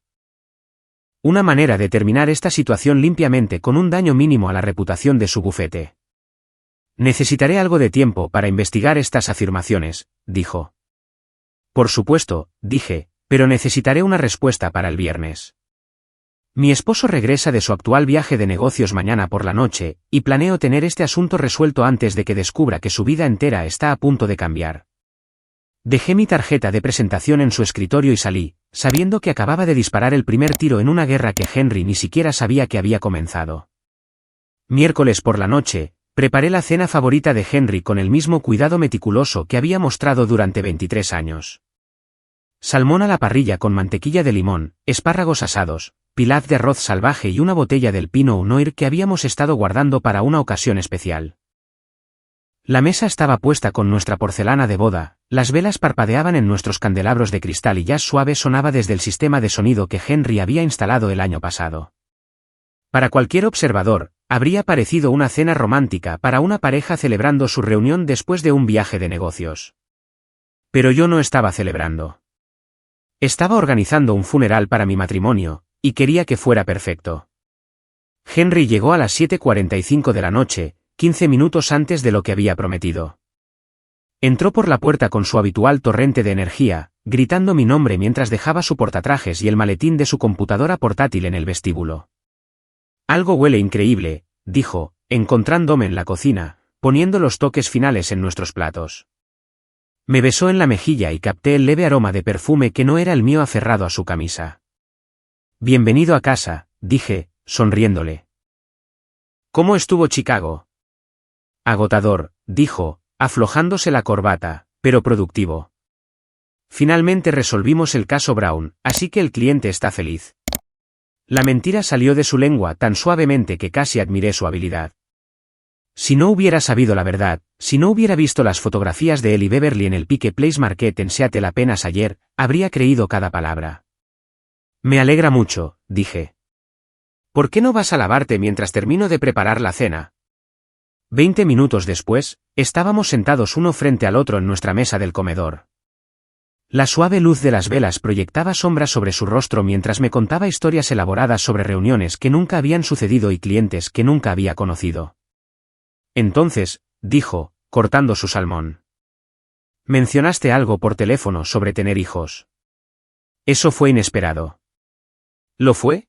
Una manera de terminar esta situación limpiamente con un daño mínimo a la reputación de su bufete. Necesitaré algo de tiempo para investigar estas afirmaciones, dijo. Por supuesto, dije, pero necesitaré una respuesta para el viernes. Mi esposo regresa de su actual viaje de negocios mañana por la noche, y planeo tener este asunto resuelto antes de que descubra que su vida entera está a punto de cambiar. Dejé mi tarjeta de presentación en su escritorio y salí, sabiendo que acababa de disparar el primer tiro en una guerra que Henry ni siquiera sabía que había comenzado. Miércoles por la noche, preparé la cena favorita de Henry con el mismo cuidado meticuloso que había mostrado durante 23 años. Salmón a la parrilla con mantequilla de limón, espárragos asados, pilaf de arroz salvaje y una botella del Pinot Noir que habíamos estado guardando para una ocasión especial. La mesa estaba puesta con nuestra porcelana de boda, las velas parpadeaban en nuestros candelabros de cristal y jazz suave sonaba desde el sistema de sonido que Henry había instalado el año pasado. Para cualquier observador, habría parecido una cena romántica para una pareja celebrando su reunión después de un viaje de negocios. Pero yo no estaba celebrando. Estaba organizando un funeral para mi matrimonio, y quería que fuera perfecto. Henry llegó a las 7:45 de la noche, 15 minutos antes de lo que había prometido. Entró por la puerta con su habitual torrente de energía, gritando mi nombre mientras dejaba su portatrajes y el maletín de su computadora portátil en el vestíbulo. Algo huele increíble, dijo, encontrándome en la cocina, poniendo los toques finales en nuestros platos. Me besó en la mejilla y capté el leve aroma de perfume que no era el mío aferrado a su camisa. Bienvenido a casa, dije, sonriéndole. ¿Cómo estuvo Chicago? Agotador, dijo, aflojándose la corbata, pero productivo. Finalmente resolvimos el caso Brown, así que el cliente está feliz. La mentira salió de su lengua tan suavemente que casi admiré su habilidad. Si no hubiera sabido la verdad, si no hubiera visto las fotografías de él y Beverly en el Pike Place Market en Seattle apenas ayer, habría creído cada palabra. Me alegra mucho, dije. ¿Por qué no vas a lavarte mientras termino de preparar la cena? 20 minutos después, estábamos sentados uno frente al otro en nuestra mesa del comedor. La suave luz de las velas proyectaba sombras sobre su rostro mientras me contaba historias elaboradas sobre reuniones que nunca habían sucedido y clientes que nunca había conocido. Entonces, dijo, cortando su salmón. Mencionaste algo por teléfono sobre tener hijos. Eso fue inesperado. ¿Lo fue?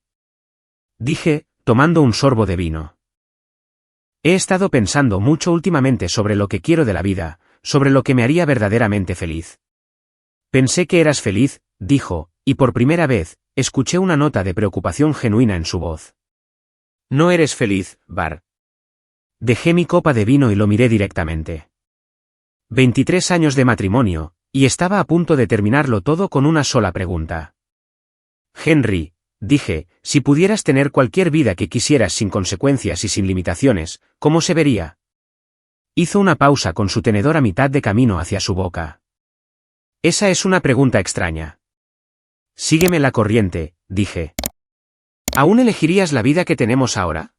Dije, tomando un sorbo de vino. He estado pensando mucho últimamente sobre lo que quiero de la vida, sobre lo que me haría verdaderamente feliz. Pensé que eras feliz, dijo, y por primera vez, escuché una nota de preocupación genuina en su voz. No eres feliz, Bar. Dejé mi copa de vino y lo miré directamente. 23 años de matrimonio, y estaba a punto de terminarlo todo con una sola pregunta. Henry, dije, si pudieras tener cualquier vida que quisieras sin consecuencias y sin limitaciones, ¿cómo se vería? Hizo una pausa con su tenedor a mitad de camino hacia su boca. Esa es una pregunta extraña. Sígueme la corriente, dije. ¿Aún elegirías la vida que tenemos ahora?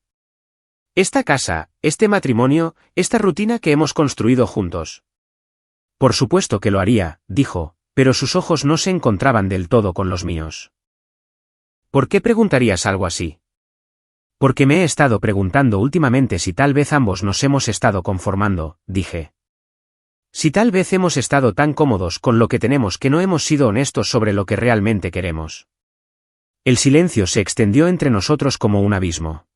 Esta casa, este matrimonio, esta rutina que hemos construido juntos. Por supuesto que lo haría, dijo, pero sus ojos no se encontraban del todo con los míos. ¿Por qué preguntarías algo así? Porque me he estado preguntando últimamente si tal vez ambos nos hemos estado conformando, dije. Si tal vez hemos estado tan cómodos con lo que tenemos que no hemos sido honestos sobre lo que realmente queremos. El silencio se extendió entre nosotros como un abismo.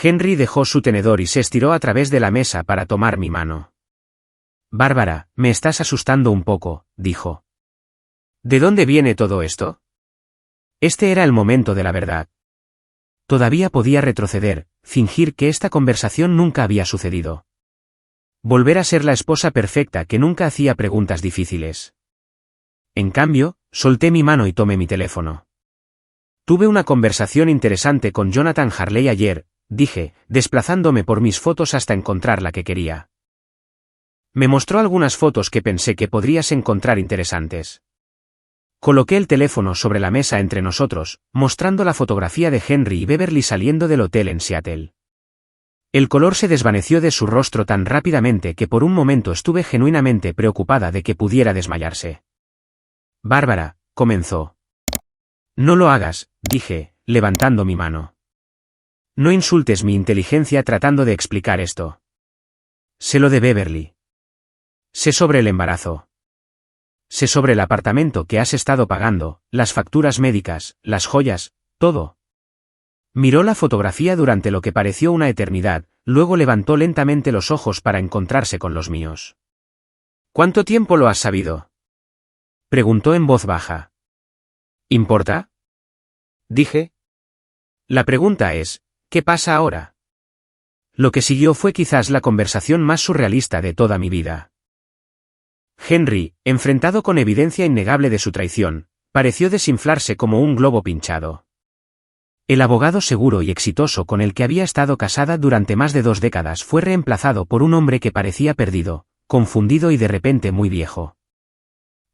Henry dejó su tenedor y se estiró a través de la mesa para tomar mi mano. Bárbara, me estás asustando un poco, dijo. ¿De dónde viene todo esto? Este era el momento de la verdad. Todavía podía retroceder, fingir que esta conversación nunca había sucedido. Volver a ser la esposa perfecta que nunca hacía preguntas difíciles. En cambio, solté mi mano y tomé mi teléfono. Tuve una conversación interesante con Jonathan Harley ayer, dije, desplazándome por mis fotos hasta encontrar la que quería. Me mostró algunas fotos que pensé que podrías encontrar interesantes. Coloqué el teléfono sobre la mesa entre nosotros, mostrando la fotografía de Henry y Beverly saliendo del hotel en Seattle. El color se desvaneció de su rostro tan rápidamente que por un momento estuve genuinamente preocupada de que pudiera desmayarse. Bárbara, comenzó. No lo hagas, dije, levantando mi mano. No insultes mi inteligencia tratando de explicar esto. Sé lo de Beverly. Sé sobre el embarazo. Sé sobre el apartamento que has estado pagando, las facturas médicas, las joyas, todo. Miró la fotografía durante lo que pareció una eternidad, luego levantó lentamente los ojos para encontrarse con los míos. ¿Cuánto tiempo lo has sabido? Preguntó en voz baja. ¿Importa? Dije. La pregunta es, ¿qué pasa ahora? Lo que siguió fue quizás la conversación más surrealista de toda mi vida. Henry, enfrentado con evidencia innegable de su traición, pareció desinflarse como un globo pinchado. El abogado seguro y exitoso con el que había estado casada durante más de 2 décadas fue reemplazado por un hombre que parecía perdido, confundido y de repente muy viejo.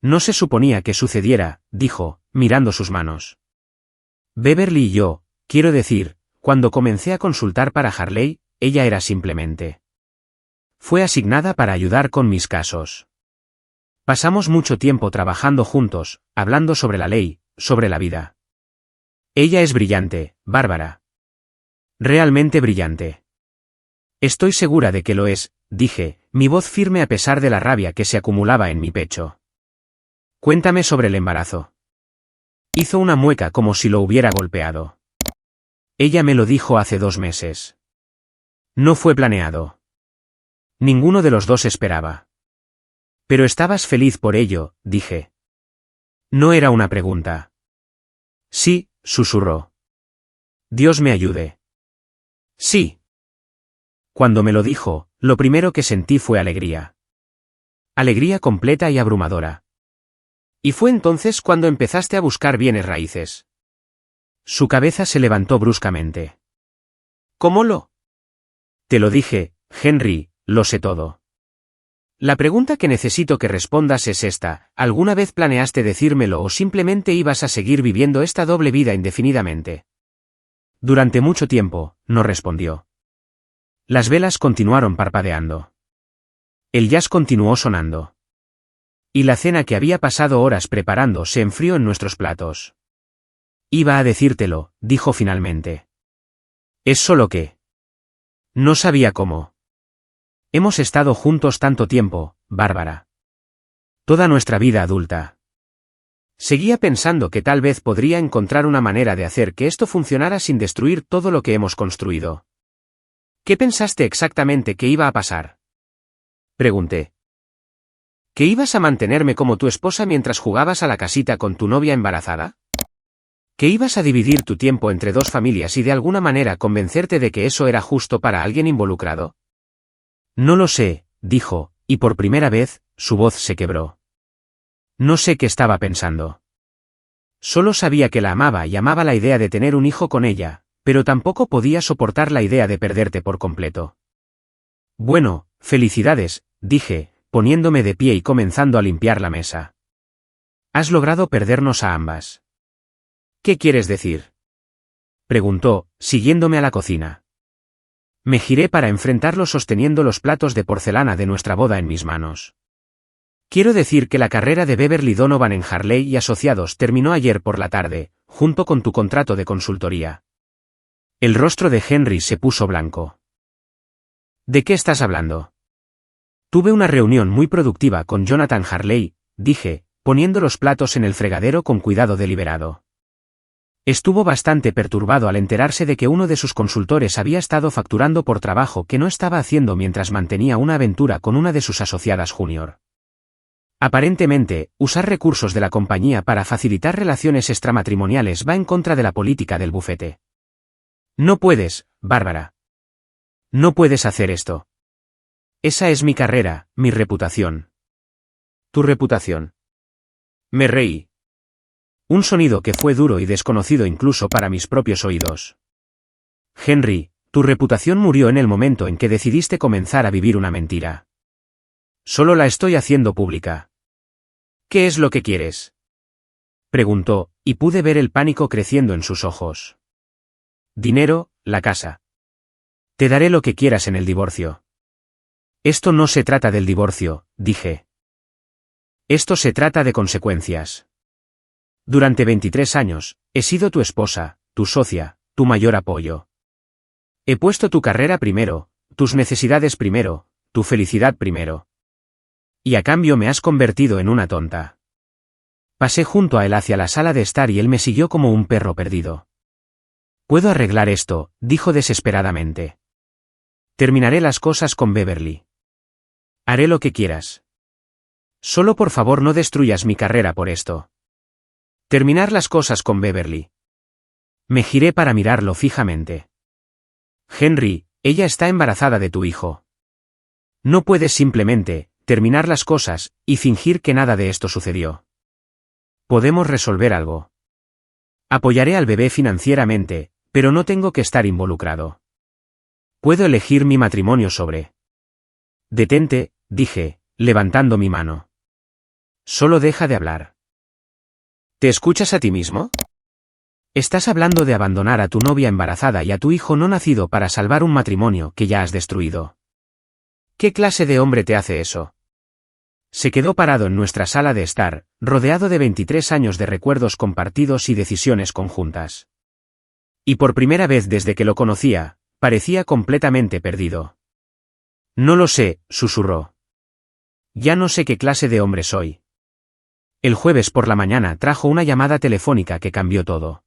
No se suponía que sucediera, dijo, mirando sus manos. Beverly y yo, quiero decir, cuando comencé a consultar para Harley, ella era simplemente. Fue asignada para ayudar con mis casos. Pasamos mucho tiempo trabajando juntos, hablando sobre la ley, sobre la vida. Ella es brillante, Bárbara. Realmente brillante. Estoy segura de que lo es, dije, mi voz firme a pesar de la rabia que se acumulaba en mi pecho. Cuéntame sobre el embarazo. Hizo una mueca como si lo hubiera golpeado. Ella me lo dijo hace 2 meses. No fue planeado. Ninguno de los dos esperaba. Pero estabas feliz por ello, dije. No era una pregunta. Sí, susurró. Dios me ayude. Sí. Cuando me lo dijo, lo primero que sentí fue alegría. Alegría completa y abrumadora. Y fue entonces cuando empezaste a buscar bienes raíces. Su cabeza se levantó bruscamente. ¿Cómo lo? Te lo dije, Henry, lo sé todo. La pregunta que necesito que respondas es esta: ¿alguna vez planeaste decírmelo o simplemente ibas a seguir viviendo esta doble vida indefinidamente? Durante mucho tiempo, no respondió. Las velas continuaron parpadeando. El jazz continuó sonando. Y la cena que había pasado horas preparando se enfrió en nuestros platos. Iba a decírtelo, dijo finalmente. Es solo que... No sabía cómo. Hemos estado juntos tanto tiempo, Bárbara. Toda nuestra vida adulta. Seguía pensando que tal vez podría encontrar una manera de hacer que esto funcionara sin destruir todo lo que hemos construido. ¿Qué pensaste exactamente que iba a pasar? Pregunté. ¿Que ibas a mantenerme como tu esposa mientras jugabas a la casita con tu novia embarazada? ¿Que ibas a dividir tu tiempo entre dos familias y de alguna manera convencerte de que eso era justo para alguien involucrado? No lo sé, dijo, y por primera vez, su voz se quebró. No sé qué estaba pensando. Solo sabía que la amaba y amaba la idea de tener un hijo con ella, pero tampoco podía soportar la idea de perderte por completo. Bueno, felicidades, dije, poniéndome de pie y comenzando a limpiar la mesa. Has logrado perdernos a ambas. ¿Qué quieres decir? Preguntó, siguiéndome a la cocina. Me giré para enfrentarlo sosteniendo los platos de porcelana de nuestra boda en mis manos. Quiero decir que la carrera de Beverly Donovan en Harley y Asociados terminó ayer por la tarde, junto con tu contrato de consultoría. El rostro de Henry se puso blanco. ¿De qué estás hablando? Tuve una reunión muy productiva con Jonathan Harley, dije, poniendo los platos en el fregadero con cuidado deliberado. Estuvo bastante perturbado al enterarse de que uno de sus consultores había estado facturando por trabajo que no estaba haciendo mientras mantenía una aventura con una de sus asociadas junior. Aparentemente, usar recursos de la compañía para facilitar relaciones extramatrimoniales va en contra de la política del bufete. No puedes, Bárbara. No puedes hacer esto. Esa es mi carrera, mi reputación. ¿Tu reputación? Me reí. Un sonido que fue duro y desconocido incluso para mis propios oídos. Henry, tu reputación murió en el momento en que decidiste comenzar a vivir una mentira. Solo la estoy haciendo pública. ¿Qué es lo que quieres? Preguntó, y pude ver el pánico creciendo en sus ojos. Dinero, la casa. Te daré lo que quieras en el divorcio. Esto no se trata del divorcio, dije. Esto se trata de consecuencias. Durante 23 años, he sido tu esposa, tu socia, tu mayor apoyo. He puesto tu carrera primero, tus necesidades primero, tu felicidad primero. Y a cambio me has convertido en una tonta. Pasé junto a él hacia la sala de estar y él me siguió como un perro perdido. Puedo arreglar esto, dijo desesperadamente. Terminaré las cosas con Beverly. Haré lo que quieras. Solo por favor no destruyas mi carrera por esto. Terminar las cosas con Beverly. Me giré para mirarlo fijamente. Henry, ella está embarazada de tu hijo. No puedes simplemente terminar las cosas y fingir que nada de esto sucedió. Podemos resolver algo. Apoyaré al bebé financieramente, pero no tengo que estar involucrado. Puedo elegir mi matrimonio sobre. Detente, dije, levantando mi mano. Solo deja de hablar. ¿Te escuchas a ti mismo? Estás hablando de abandonar a tu novia embarazada y a tu hijo no nacido para salvar un matrimonio que ya has destruido. ¿Qué clase de hombre te hace eso? Se quedó parado en nuestra sala de estar, rodeado de 23 años de recuerdos compartidos y decisiones conjuntas. Y por primera vez desde que lo conocía, parecía completamente perdido. No lo sé, susurró. Ya no sé qué clase de hombre soy. El jueves por la mañana trajo una llamada telefónica que cambió todo.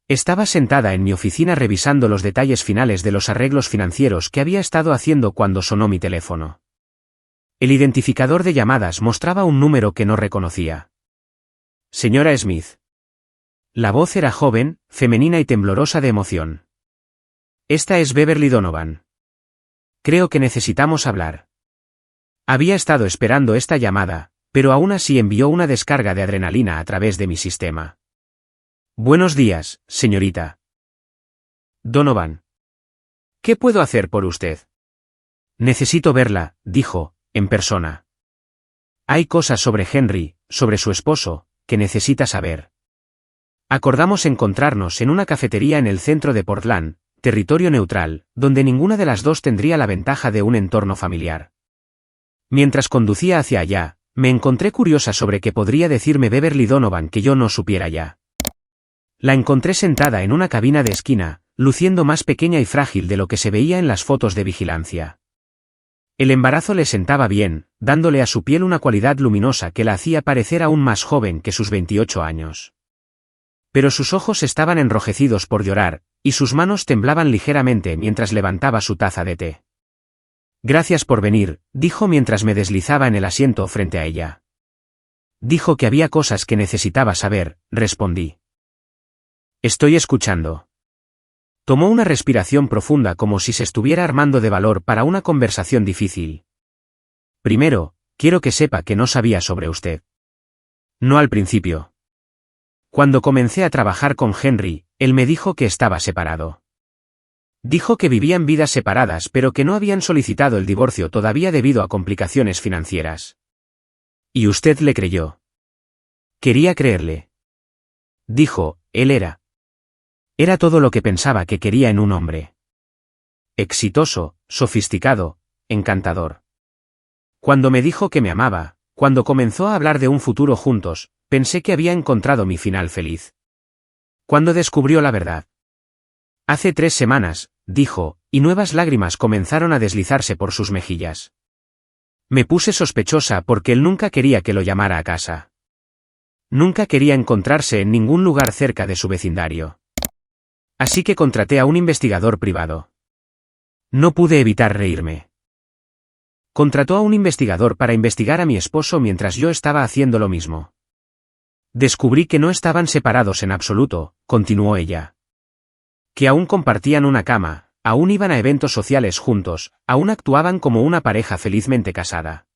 Estaba sentada en mi oficina revisando los detalles finales de los arreglos financieros que había estado haciendo cuando sonó mi teléfono. El identificador de llamadas mostraba un número que no reconocía. Señora Smith. La voz era joven, femenina y temblorosa de emoción. Esta es Beverly Donovan. Creo que necesitamos hablar. Había estado esperando esta llamada, pero aún así envió una descarga de adrenalina a través de mi sistema. Buenos días, señorita Donovan. ¿Qué puedo hacer por usted? Necesito verla, dijo, en persona. Hay cosas sobre Henry, sobre su esposo, que necesita saber. Acordamos encontrarnos en una cafetería en el centro de Portland, territorio neutral, donde ninguna de las dos tendría la ventaja de un entorno familiar. Mientras conducía hacia allá, me encontré curiosa sobre qué podría decirme Beverly Donovan que yo no supiera ya. La encontré sentada en una cabina de esquina, luciendo más pequeña y frágil de lo que se veía en las fotos de vigilancia. El embarazo le sentaba bien, dándole a su piel una cualidad luminosa que la hacía parecer aún más joven que sus 28 años. Pero sus ojos estaban enrojecidos por llorar, y sus manos temblaban ligeramente mientras levantaba su taza de té. Gracias por venir, dijo mientras me deslizaba en el asiento frente a ella. Dijo que había cosas que necesitaba saber, respondí. Estoy escuchando. Tomó una respiración profunda como si se estuviera armando de valor para una conversación difícil. Primero, quiero que sepa que no sabía sobre usted. No al principio. Cuando comencé a trabajar con Henry, él me dijo que estaba separado. Dijo que vivían vidas separadas pero que no habían solicitado el divorcio todavía debido a complicaciones financieras. Y usted le creyó. Quería creerle. Dijo, él era. Era todo lo que pensaba que quería en un hombre. Exitoso, sofisticado, encantador. Cuando me dijo que me amaba, cuando comenzó a hablar de un futuro juntos, pensé que había encontrado mi final feliz. Cuando descubrió la verdad. Hace 3 semanas, dijo, y nuevas lágrimas comenzaron a deslizarse por sus mejillas. Me puse sospechosa porque él nunca quería que lo llamara a casa. Nunca quería encontrarse en ningún lugar cerca de su vecindario. Así que contraté a un investigador privado. No pude evitar reírme. Contrató a un investigador para investigar a mi esposo mientras yo estaba haciendo lo mismo. Descubrí que no estaban separados en absoluto, continuó ella. Que aún compartían una cama, aún iban a eventos sociales juntos, aún actuaban como una pareja felizmente casada.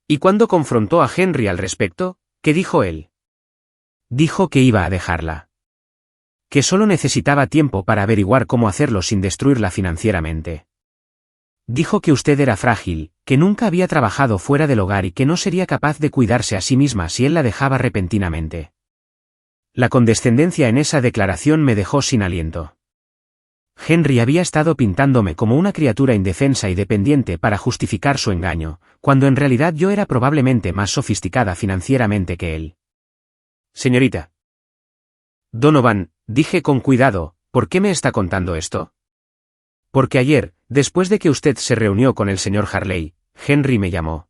¿Y cuando confrontó a Henry al respecto, qué dijo él? Dijo que iba a dejarla. Que solo necesitaba tiempo para averiguar cómo hacerlo sin destruirla financieramente. Dijo que usted era frágil, que nunca había trabajado fuera del hogar y que no sería capaz de cuidarse a sí misma si él la dejaba repentinamente. La condescendencia en esa declaración me dejó sin aliento. Henry había estado pintándome como una criatura indefensa y dependiente para justificar su engaño, cuando en realidad yo era probablemente más sofisticada financieramente que él. Señorita Donovan, dije con cuidado, ¿por qué me está contando esto? Porque ayer, después de que usted se reunió con el señor Harley, Henry me llamó.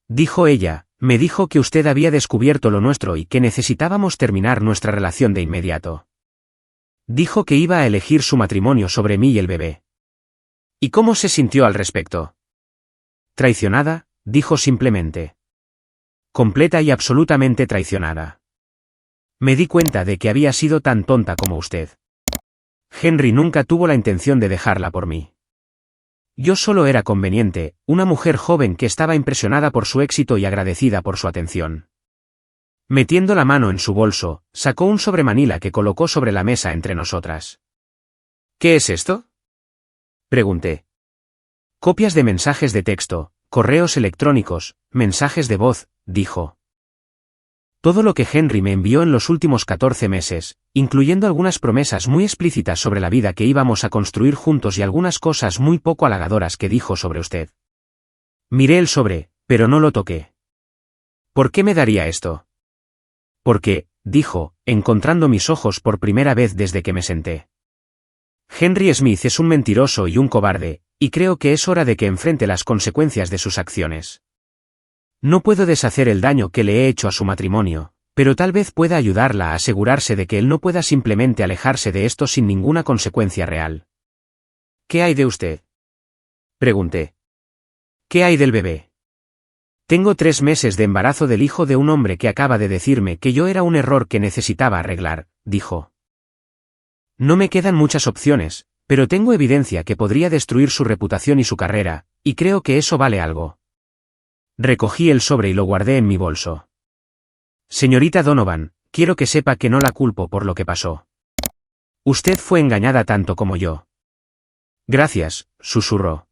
Dijo ella, me dijo que usted había descubierto lo nuestro y que necesitábamos terminar nuestra relación de inmediato. Dijo que iba a elegir su matrimonio sobre mí y el bebé. ¿Y cómo se sintió al respecto? Traicionada, dijo simplemente. Completa y absolutamente traicionada. Me di cuenta de que había sido tan tonta como usted. Henry nunca tuvo la intención de dejarla por mí. Yo solo era conveniente, una mujer joven que estaba impresionada por su éxito y agradecida por su atención. Metiendo la mano en su bolso, sacó un sobremanila que colocó sobre la mesa entre nosotras. ¿Qué es esto? Pregunté. Copias de mensajes de texto, correos electrónicos, mensajes de voz, dijo. Todo lo que Henry me envió en los últimos 14 meses, incluyendo algunas promesas muy explícitas sobre la vida que íbamos a construir juntos y algunas cosas muy poco halagadoras que dijo sobre usted. Miré el sobre, pero no lo toqué. ¿Por qué me daría esto? Porque, dijo, encontrando mis ojos por primera vez desde que me senté. Henry Smith es un mentiroso y un cobarde, y creo que es hora de que enfrente las consecuencias de sus acciones. No puedo deshacer el daño que le he hecho a su matrimonio, pero tal vez pueda ayudarla a asegurarse de que él no pueda simplemente alejarse de esto sin ninguna consecuencia real. ¿Qué hay de usted? Pregunté. ¿Qué hay del bebé? Tengo 3 meses de embarazo del hijo de un hombre que acaba de decirme que yo era un error que necesitaba arreglar, dijo. No me quedan muchas opciones, pero tengo evidencia que podría destruir su reputación y su carrera, y creo que eso vale algo. Recogí el sobre y lo guardé en mi bolso. Señorita Donovan, quiero que sepa que no la culpo por lo que pasó. Usted fue engañada tanto como yo. Gracias, susurró.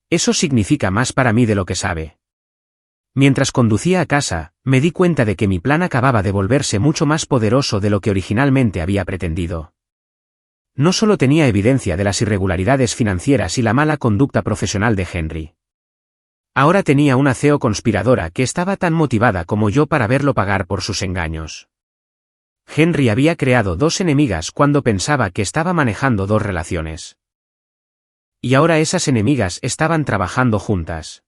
Eso significa más para mí de lo que sabe. Mientras conducía a casa, me di cuenta de que mi plan acababa de volverse mucho más poderoso de lo que originalmente había pretendido. No solo tenía evidencia de las irregularidades financieras y la mala conducta profesional de Henry. Ahora tenía una CEO conspiradora que estaba tan motivada como yo para verlo pagar por sus engaños. Henry había creado dos enemigas cuando pensaba que estaba manejando dos relaciones. Y ahora esas enemigas estaban trabajando juntas.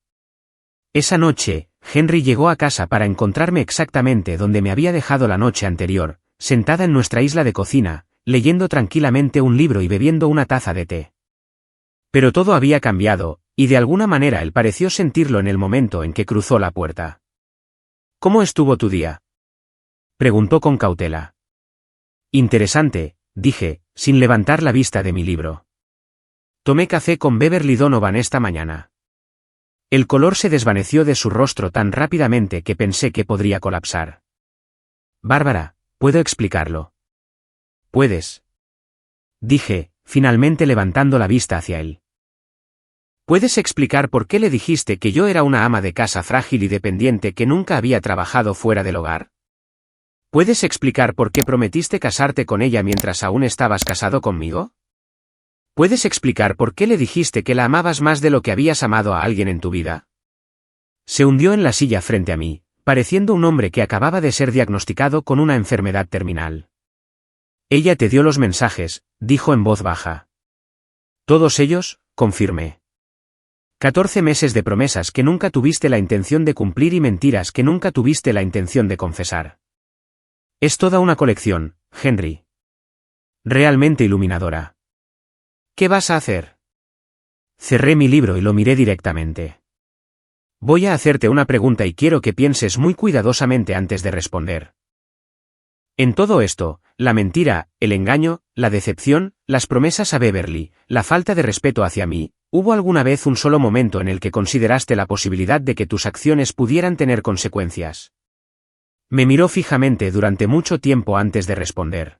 Esa noche, Henry llegó a casa para encontrarme exactamente donde me había dejado la noche anterior, sentada en nuestra isla de cocina, leyendo tranquilamente un libro y bebiendo una taza de té. Pero todo había cambiado, y de alguna manera él pareció sentirlo en el momento en que cruzó la puerta. ¿Cómo estuvo tu día?, preguntó con cautela. Interesante, dije, sin levantar la vista de mi libro. Tomé café con Beverly Donovan esta mañana. El color se desvaneció de su rostro tan rápidamente que pensé que podría colapsar. Bárbara, ¿puedo explicarlo? Puedes. Dije, finalmente levantando la vista hacia él. ¿Puedes explicar por qué le dijiste que yo era una ama de casa frágil y dependiente que nunca había trabajado fuera del hogar? ¿Puedes explicar por qué prometiste casarte con ella mientras aún estabas casado conmigo? ¿Puedes explicar por qué le dijiste que la amabas más de lo que habías amado a alguien en tu vida? Se hundió en la silla frente a mí, pareciendo un hombre que acababa de ser diagnosticado con una enfermedad terminal. Ella te dio los mensajes, dijo en voz baja. Todos ellos, confirmé. 14 meses de promesas que nunca tuviste la intención de cumplir y mentiras que nunca tuviste la intención de confesar. Es toda una colección, Henry. Realmente iluminadora. ¿Qué vas a hacer? Cerré mi libro y lo miré directamente. Voy a hacerte una pregunta y quiero que pienses muy cuidadosamente antes de responder. En todo esto, la mentira, el engaño, la decepción, las promesas a Beverly, la falta de respeto hacia mí, ¿hubo alguna vez un solo momento en el que consideraste la posibilidad de que tus acciones pudieran tener consecuencias? Me miró fijamente durante mucho tiempo antes de responder.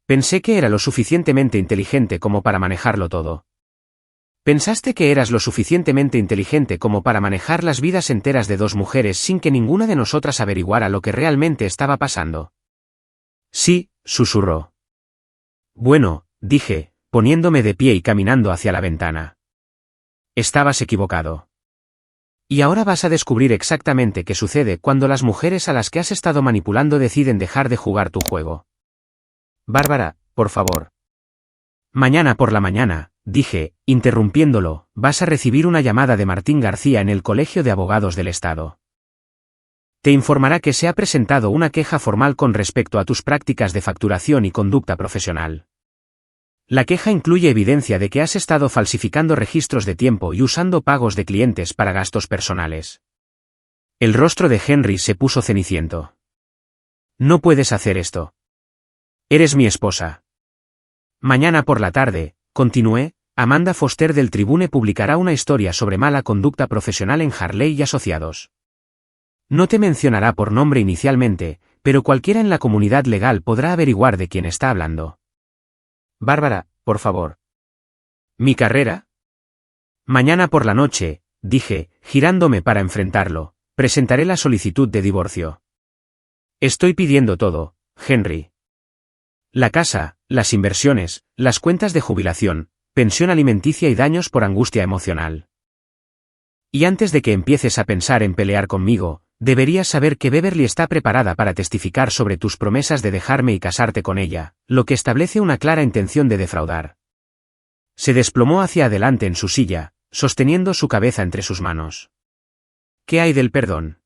Pensé que era lo suficientemente inteligente como para manejarlo todo. ¿Pensaste que eras lo suficientemente inteligente como para manejar las vidas enteras de dos mujeres sin que ninguna de nosotras averiguara lo que realmente estaba pasando? Sí, susurró. Bueno, dije, poniéndome de pie y caminando hacia la ventana. Estabas equivocado. Y ahora vas a descubrir exactamente qué sucede cuando las mujeres a las que has estado manipulando deciden dejar de jugar tu juego. Bárbara, por favor. Mañana por la mañana, dije, interrumpiéndolo, vas a recibir una llamada de Martín García en el Colegio de Abogados del Estado. Te informará que se ha presentado una queja formal con respecto a tus prácticas de facturación y conducta profesional. La queja incluye evidencia de que has estado falsificando registros de tiempo y usando pagos de clientes para gastos personales. El rostro de Henry se puso ceniciento. No puedes hacer esto. Eres mi esposa. Mañana por la tarde, continué, Amanda Foster del Tribune publicará una historia sobre mala conducta profesional en Harley y Asociados. No te mencionará por nombre inicialmente, pero cualquiera en la comunidad legal podrá averiguar de quién está hablando. Bárbara, por favor. ¿Mi carrera? Mañana por la noche, dije, girándome para enfrentarlo, presentaré la solicitud de divorcio. Estoy pidiendo todo, Henry. La casa, las inversiones, las cuentas de jubilación, pensión alimenticia y daños por angustia emocional. Y antes de que empieces a pensar en pelear conmigo, deberías saber que Beverly está preparada para testificar sobre tus promesas de dejarme y casarte con ella, lo que establece una clara intención de defraudar. Se desplomó hacia adelante en su silla, sosteniendo su cabeza entre sus manos. ¿Qué hay del perdón?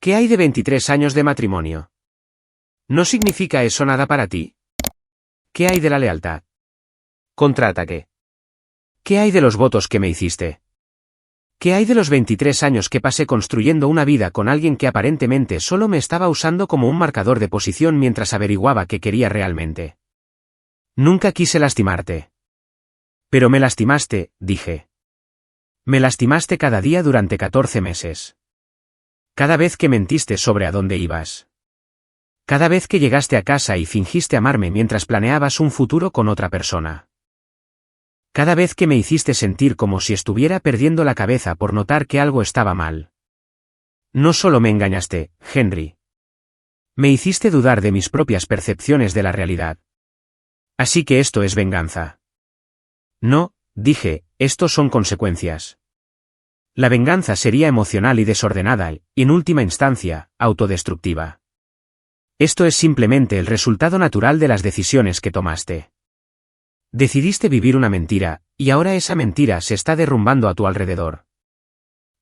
¿Qué hay de 23 años de matrimonio? ¿No significa eso nada para ti? ¿Qué hay de la lealtad? Contraataque. ¿Qué hay de los votos que me hiciste? ¿Qué hay de los 23 años que pasé construyendo una vida con alguien que aparentemente solo me estaba usando como un marcador de posición mientras averiguaba qué quería realmente? Nunca quise lastimarte. Pero me lastimaste, dije. Me lastimaste cada día durante 14 meses. Cada vez que mentiste sobre a dónde ibas. Cada vez que llegaste a casa y fingiste amarme mientras planeabas un futuro con otra persona. Cada vez que me hiciste sentir como si estuviera perdiendo la cabeza por notar que algo estaba mal. No solo me engañaste, Henry. Me hiciste dudar de mis propias percepciones de la realidad. Así que esto es venganza. No, dije, estos son consecuencias. La venganza sería emocional y desordenada y, en última instancia, autodestructiva. Esto es simplemente el resultado natural de las decisiones que tomaste. Decidiste vivir una mentira, y ahora esa mentira se está derrumbando a tu alrededor.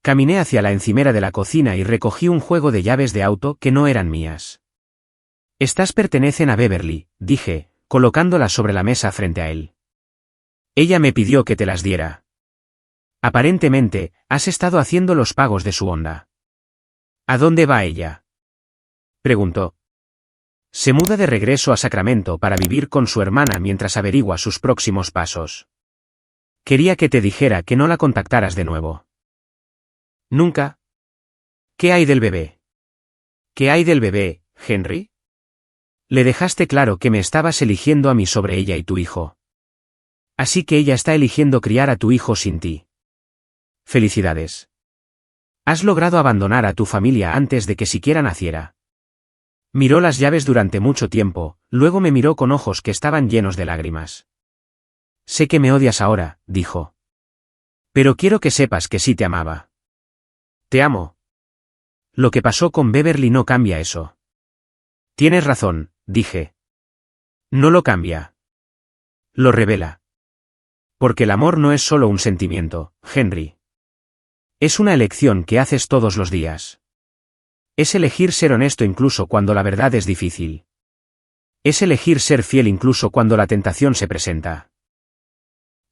Caminé hacia la encimera de la cocina y recogí un juego de llaves de auto que no eran mías. Estas pertenecen a Beverly, dije, colocándolas sobre la mesa frente a él. Ella me pidió que te las diera. Aparentemente, has estado haciendo los pagos de su Honda. ¿A dónde va ella?, preguntó. Se muda de regreso a Sacramento para vivir con su hermana mientras averigua sus próximos pasos. Quería que te dijera que no la contactaras de nuevo. Nunca. ¿Qué hay del bebé? ¿Qué hay del bebé, Henry? Le dejaste claro que me estabas eligiendo a mí sobre ella y tu hijo. Así que ella está eligiendo criar a tu hijo sin ti. Felicidades. Has logrado abandonar a tu familia antes de que siquiera naciera. Miró las llaves durante mucho tiempo, luego me miró con ojos que estaban llenos de lágrimas. Sé que me odias ahora, dijo. Pero quiero que sepas que sí te amaba. Te amo. Lo que pasó con Beverly no cambia eso. Tienes razón, dije. No lo cambia. Lo revela. Porque el amor no es solo un sentimiento, Henry. Es una elección que haces todos los días. Es elegir ser honesto incluso cuando la verdad es difícil. Es elegir ser fiel incluso cuando la tentación se presenta.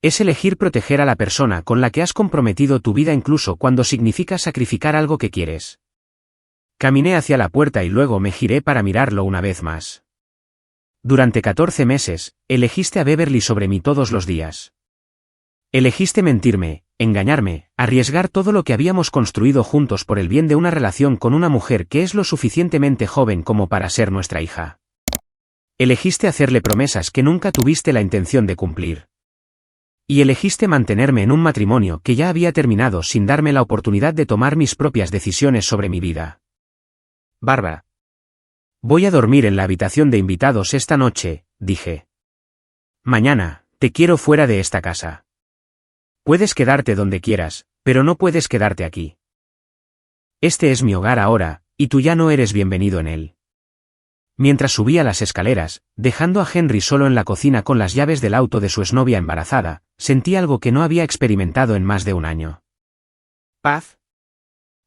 Es elegir proteger a la persona con la que has comprometido tu vida incluso cuando significa sacrificar algo que quieres. Caminé hacia la puerta y luego me giré para mirarlo una vez más. Durante 14 meses, elegiste a Beverly sobre mí todos los días. Elegiste mentirme, engañarme, arriesgar todo lo que habíamos construido juntos por el bien de una relación con una mujer que es lo suficientemente joven como para ser nuestra hija. Elegiste hacerle promesas que nunca tuviste la intención de cumplir. Y elegiste mantenerme en un matrimonio que ya había terminado sin darme la oportunidad de tomar mis propias decisiones sobre mi vida. Bárbara. Voy a dormir en la habitación de invitados esta noche, dije. Mañana, te quiero fuera de esta casa. Puedes quedarte donde quieras, pero no puedes quedarte aquí. Este es mi hogar ahora, y tú ya no eres bienvenido en él. Mientras subía las escaleras, dejando a Henry solo en la cocina con las llaves del auto de su exnovia embarazada, sentí algo que no había experimentado en más de un año. Paz.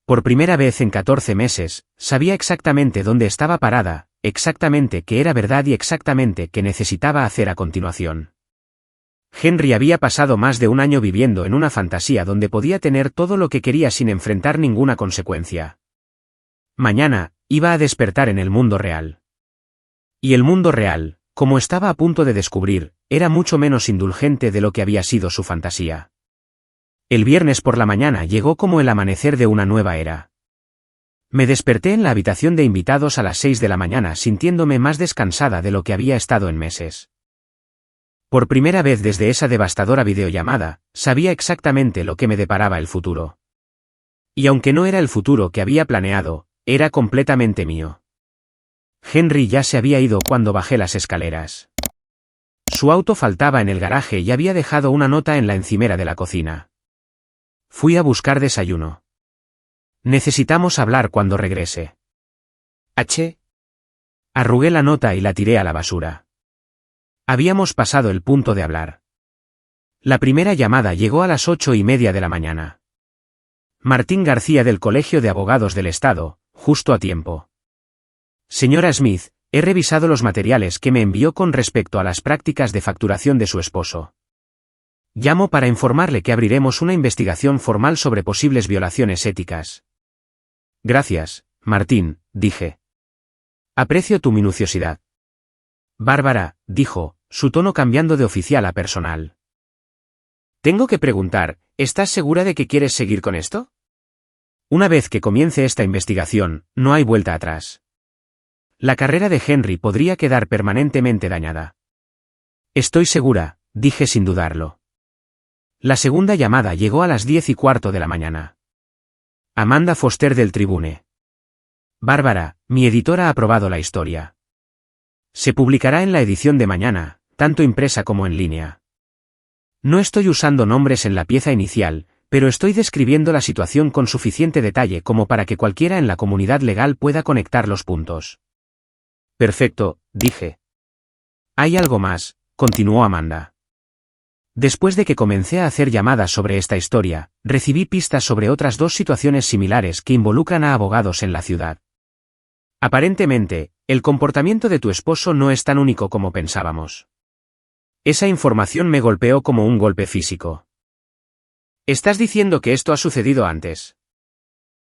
Por primera vez en 14 meses, sabía exactamente dónde estaba parada, exactamente qué era verdad y exactamente qué necesitaba hacer a continuación. Henry había pasado más de un año viviendo en una fantasía donde podía tener todo lo que quería sin enfrentar ninguna consecuencia. Mañana, iba a despertar en el mundo real. Y el mundo real, como estaba a punto de descubrir, era mucho menos indulgente de lo que había sido su fantasía. El viernes por la mañana llegó como el amanecer de una nueva era. Me desperté en la habitación de invitados a las 6 de la mañana sintiéndome más descansada de lo que había estado en meses. Por primera vez desde esa devastadora videollamada, sabía exactamente lo que me deparaba el futuro. Y aunque no era el futuro que había planeado, era completamente mío. Henry ya se había ido cuando bajé las escaleras. Su auto faltaba en el garaje y había dejado una nota en la encimera de la cocina. Fui a buscar desayuno. Necesitamos hablar cuando regrese. Arrugué la nota y la tiré a la basura. Habíamos pasado el punto de hablar. La primera llamada llegó a las 8:30 de la mañana. Martín García del Colegio de Abogados del Estado, justo a tiempo. Señora Smith, he revisado los materiales que me envió con respecto a las prácticas de facturación de su esposo. Llamo para informarle que abriremos una investigación formal sobre posibles violaciones éticas. Gracias, Martín, dije. Aprecio tu minuciosidad. Bárbara, dijo, su tono cambiando de oficial a personal. Tengo que preguntar, ¿estás segura de que quieres seguir con esto? Una vez que comience esta investigación, no hay vuelta atrás. La carrera de Henry podría quedar permanentemente dañada. Estoy segura, dije sin dudarlo. La segunda llamada llegó a las 10:15 de la mañana. Amanda Foster del Tribune. Bárbara, mi editora ha aprobado la historia. Se publicará en la edición de mañana, tanto impresa como en línea. No estoy usando nombres en la pieza inicial, pero estoy describiendo la situación con suficiente detalle como para que cualquiera en la comunidad legal pueda conectar los puntos. Perfecto, dije. Hay algo más, continuó Amanda. Después de que comencé a hacer llamadas sobre esta historia, recibí pistas sobre otras dos situaciones similares que involucran a abogados en la ciudad. Aparentemente, el comportamiento de tu esposo no es tan único como pensábamos. Esa información me golpeó como un golpe físico. ¿Estás diciendo que esto ha sucedido antes?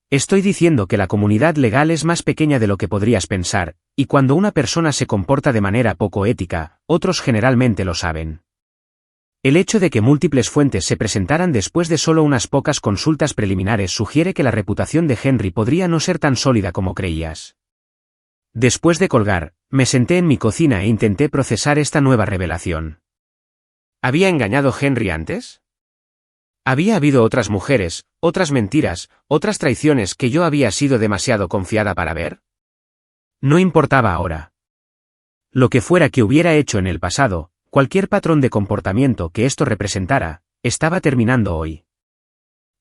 Estoy diciendo que la comunidad legal es más pequeña de lo que podrías pensar, y cuando una persona se comporta de manera poco ética, otros generalmente lo saben. El hecho de que múltiples fuentes se presentaran después de solo unas pocas consultas preliminares sugiere que la reputación de Henry podría no ser tan sólida como creías. Después de colgar, me senté en mi cocina e intenté procesar esta nueva revelación. ¿Había engañado Henry antes? ¿Había habido otras mujeres, otras mentiras, otras traiciones que yo había sido demasiado confiada para ver? No importaba ahora. Lo que fuera que hubiera hecho en el pasado, cualquier patrón de comportamiento que esto representara, estaba terminando hoy.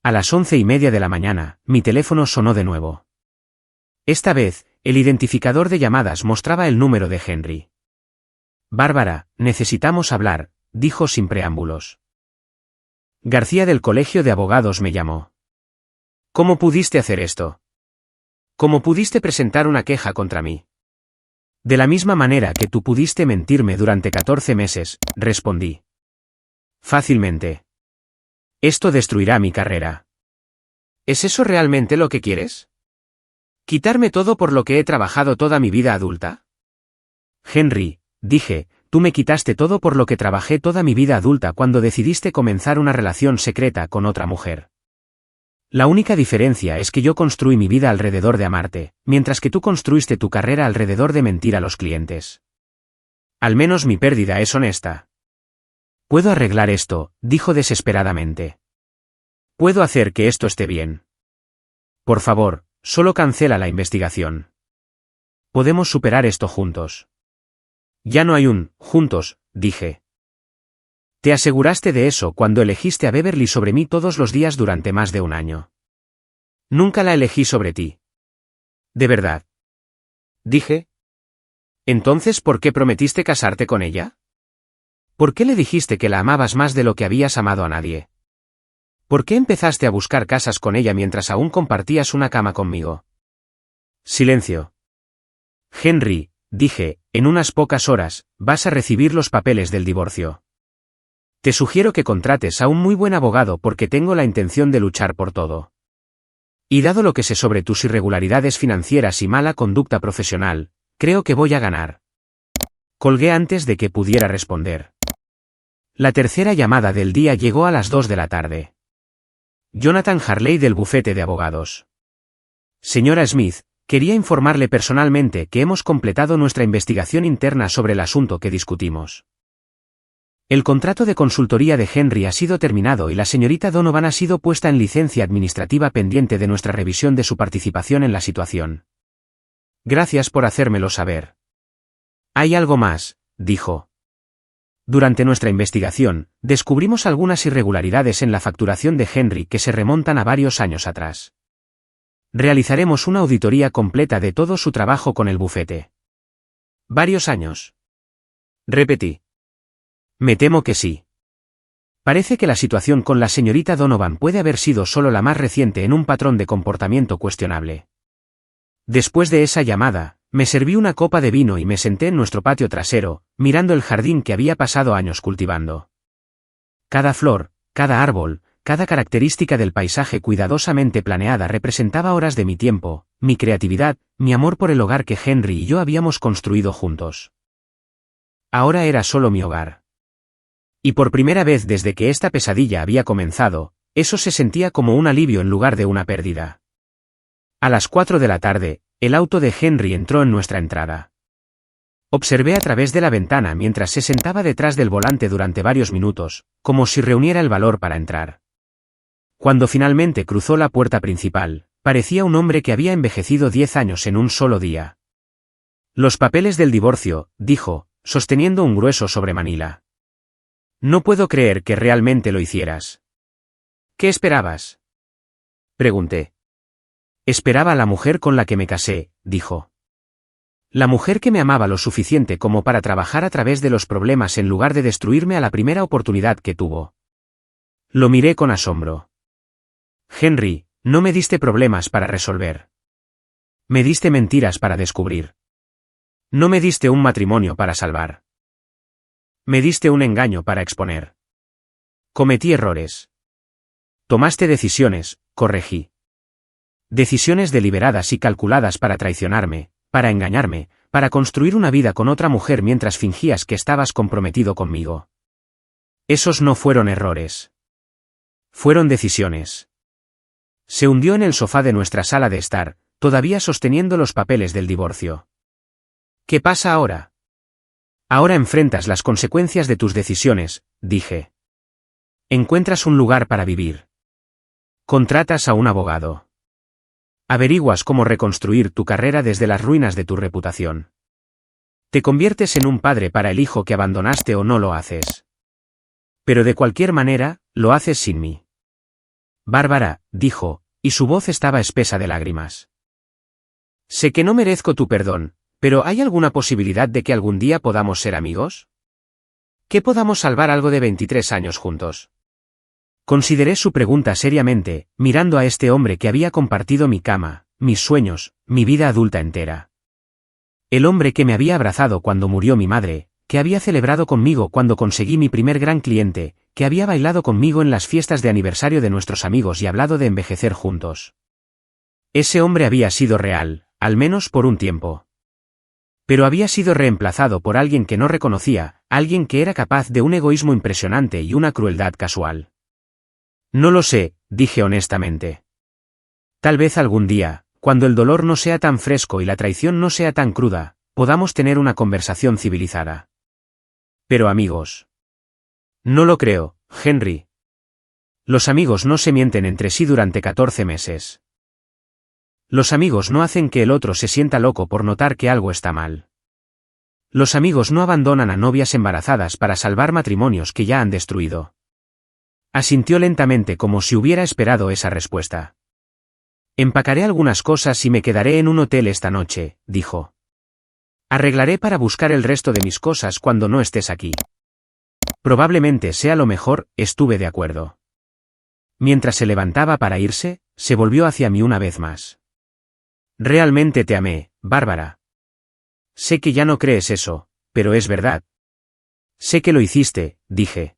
A las 11:30 de la mañana, mi teléfono sonó de nuevo. Esta vez, el identificador de llamadas mostraba el número de Henry. Bárbara, necesitamos hablar, dijo sin preámbulos. García del Colegio de Abogados me llamó. ¿Cómo pudiste hacer esto? ¿Cómo pudiste presentar una queja contra mí? De la misma manera que tú pudiste mentirme durante 14 meses, respondí. Fácilmente. Esto destruirá mi carrera. ¿Es eso realmente lo que quieres? ¿Quitarme todo por lo que he trabajado toda mi vida adulta? Henry, dije, tú me quitaste todo por lo que trabajé toda mi vida adulta cuando decidiste comenzar una relación secreta con otra mujer. La única diferencia es que yo construí mi vida alrededor de amarte, mientras que tú construiste tu carrera alrededor de mentir a los clientes. Al menos mi pérdida es honesta. Puedo arreglar esto, dijo desesperadamente. Puedo hacer que esto esté bien. Por favor, solo cancela la investigación. Podemos superar esto juntos. Ya no hay juntos, dije. Te aseguraste de eso cuando elegiste a Beverly sobre mí todos los días durante más de un año. Nunca la elegí sobre ti. ¿De verdad? Dije. Entonces, ¿por qué prometiste casarte con ella? ¿Por qué le dijiste que la amabas más de lo que habías amado a nadie? ¿Por qué empezaste a buscar casas con ella mientras aún compartías una cama conmigo? Silencio. Henry, dije, en unas pocas horas, vas a recibir los papeles del divorcio. Te sugiero que contrates a un muy buen abogado porque tengo la intención de luchar por todo. Y dado lo que sé sobre tus irregularidades financieras y mala conducta profesional, creo que voy a ganar. Colgué antes de que pudiera responder. La tercera llamada del día llegó a las 2 de la tarde. Jonathan Harley del bufete de abogados. Señora Smith, quería informarle personalmente que hemos completado nuestra investigación interna sobre el asunto que discutimos. El contrato de consultoría de Henry ha sido terminado y la señorita Donovan ha sido puesta en licencia administrativa pendiente de nuestra revisión de su participación en la situación. Gracias por hacérmelo saber. Hay algo más, dijo. Durante nuestra investigación, descubrimos algunas irregularidades en la facturación de Henry que se remontan a varios años atrás. Realizaremos una auditoría completa de todo su trabajo con el bufete. ¿Varios años? Repetí. Me temo que sí. Parece que la situación con la señorita Donovan puede haber sido solo la más reciente en un patrón de comportamiento cuestionable. Después de esa llamada, me serví una copa de vino y me senté en nuestro patio trasero, mirando el jardín que había pasado años cultivando. Cada flor, cada árbol, cada característica del paisaje cuidadosamente planeada representaba horas de mi tiempo, mi creatividad, mi amor por el hogar que Henry y yo habíamos construido juntos. Ahora era solo mi hogar. Y por primera vez desde que esta pesadilla había comenzado, eso se sentía como un alivio en lugar de una pérdida. A las 4 de la tarde, el auto de Henry entró en nuestra entrada. Observé a través de la ventana mientras se sentaba detrás del volante durante varios minutos, como si reuniera el valor para entrar. Cuando finalmente cruzó la puerta principal, Parecía un hombre que había envejecido 10 años en un solo día. Los papeles del divorcio, dijo, sosteniendo un grueso sobre Manila. No puedo creer que realmente lo hicieras. ¿Qué esperabas? Pregunté. Esperaba a la mujer con la que me casé, dijo. La mujer que me amaba lo suficiente como para trabajar a través de los problemas en lugar de destruirme a la primera oportunidad que tuvo. Lo miré con asombro. Henry, no me diste problemas para resolver. Me diste mentiras para descubrir. No me diste un matrimonio para salvar. Me diste un engaño para exponer. Cometí errores. Tomaste decisiones, corregí. Decisiones deliberadas y calculadas para traicionarme, para engañarme, para construir una vida con otra mujer mientras fingías que estabas comprometido conmigo. Esos no fueron errores. Fueron decisiones. Se hundió en el sofá de nuestra sala de estar, todavía sosteniendo los papeles del divorcio. ¿Qué pasa ahora? Ahora enfrentas las consecuencias de tus decisiones, dije. Encuentras un lugar para vivir. Contratas a un abogado. Averiguas cómo reconstruir tu carrera desde las ruinas de tu reputación. Te conviertes en un padre para el hijo que abandonaste o no lo haces. Pero de cualquier manera, lo haces sin mí. Bárbara, dijo, y su voz estaba espesa de lágrimas. Sé que no merezco tu perdón, pero ¿hay alguna posibilidad de que algún día podamos ser amigos? ¿Que podamos salvar algo de 23 años juntos? Consideré su pregunta seriamente, mirando a este hombre que había compartido mi cama, mis sueños, mi vida adulta entera. El hombre que me había abrazado cuando murió mi madre, que había celebrado conmigo cuando conseguí mi primer gran cliente, que había bailado conmigo en las fiestas de aniversario de nuestros amigos y hablado de envejecer juntos. Ese hombre había sido real, al menos por un tiempo. Pero había sido reemplazado por alguien que no reconocía, alguien que era capaz de un egoísmo impresionante y una crueldad casual. No lo sé, dije honestamente. Tal vez algún día, cuando el dolor no sea tan fresco y la traición no sea tan cruda, podamos tener una conversación civilizada. Pero amigos. No lo creo, Henry. Los amigos no se mienten entre sí durante 14 meses. Los amigos no hacen que el otro se sienta loco por notar que algo está mal. Los amigos no abandonan a novias embarazadas para salvar matrimonios que ya han destruido. Asintió lentamente como si hubiera esperado esa respuesta. Empacaré algunas cosas y me quedaré en un hotel esta noche, dijo. Arreglaré para buscar el resto de mis cosas cuando no estés aquí. Probablemente sea lo mejor, estuve de acuerdo. Mientras se levantaba para irse, se volvió hacia mí una vez más. Realmente te amé, Bárbara. Sé que ya no crees eso, pero es verdad. Sé que lo hiciste, dije.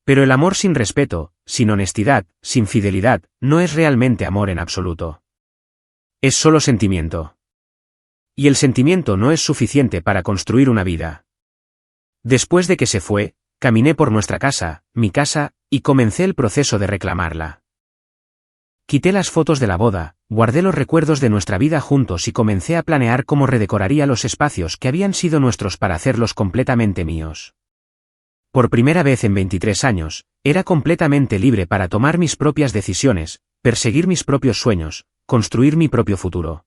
Pero el amor sin respeto, sin honestidad, sin fidelidad, no es realmente amor en absoluto. Es solo sentimiento. Y el sentimiento no es suficiente para construir una vida. Después de que se fue, caminé por nuestra casa, mi casa, y comencé el proceso de reclamarla. Quité las fotos de la boda, guardé los recuerdos de nuestra vida juntos y comencé a planear cómo redecoraría los espacios que habían sido nuestros para hacerlos completamente míos. Por primera vez en 23 años, era completamente libre para tomar mis propias decisiones, perseguir mis propios sueños, construir mi propio futuro.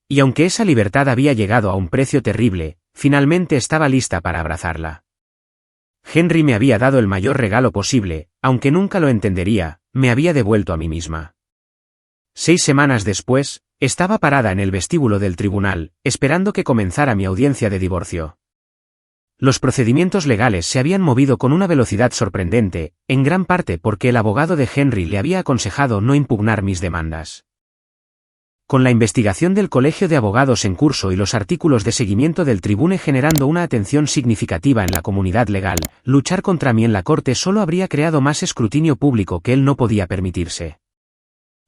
Y aunque esa libertad había llegado a un precio terrible, finalmente estaba lista para abrazarla. Henry me había dado el mayor regalo posible, aunque nunca lo entendería, me había devuelto a mí misma. 6 semanas después, estaba parada en el vestíbulo del tribunal, esperando que comenzara mi audiencia de divorcio. Los procedimientos legales se habían movido con una velocidad sorprendente, en gran parte porque el abogado de Henry le había aconsejado no impugnar mis demandas. Con la investigación del Colegio de Abogados en curso y los artículos de seguimiento del Tribune generando una atención significativa en la comunidad legal, luchar contra mí en la corte solo habría creado más escrutinio público que él no podía permitirse.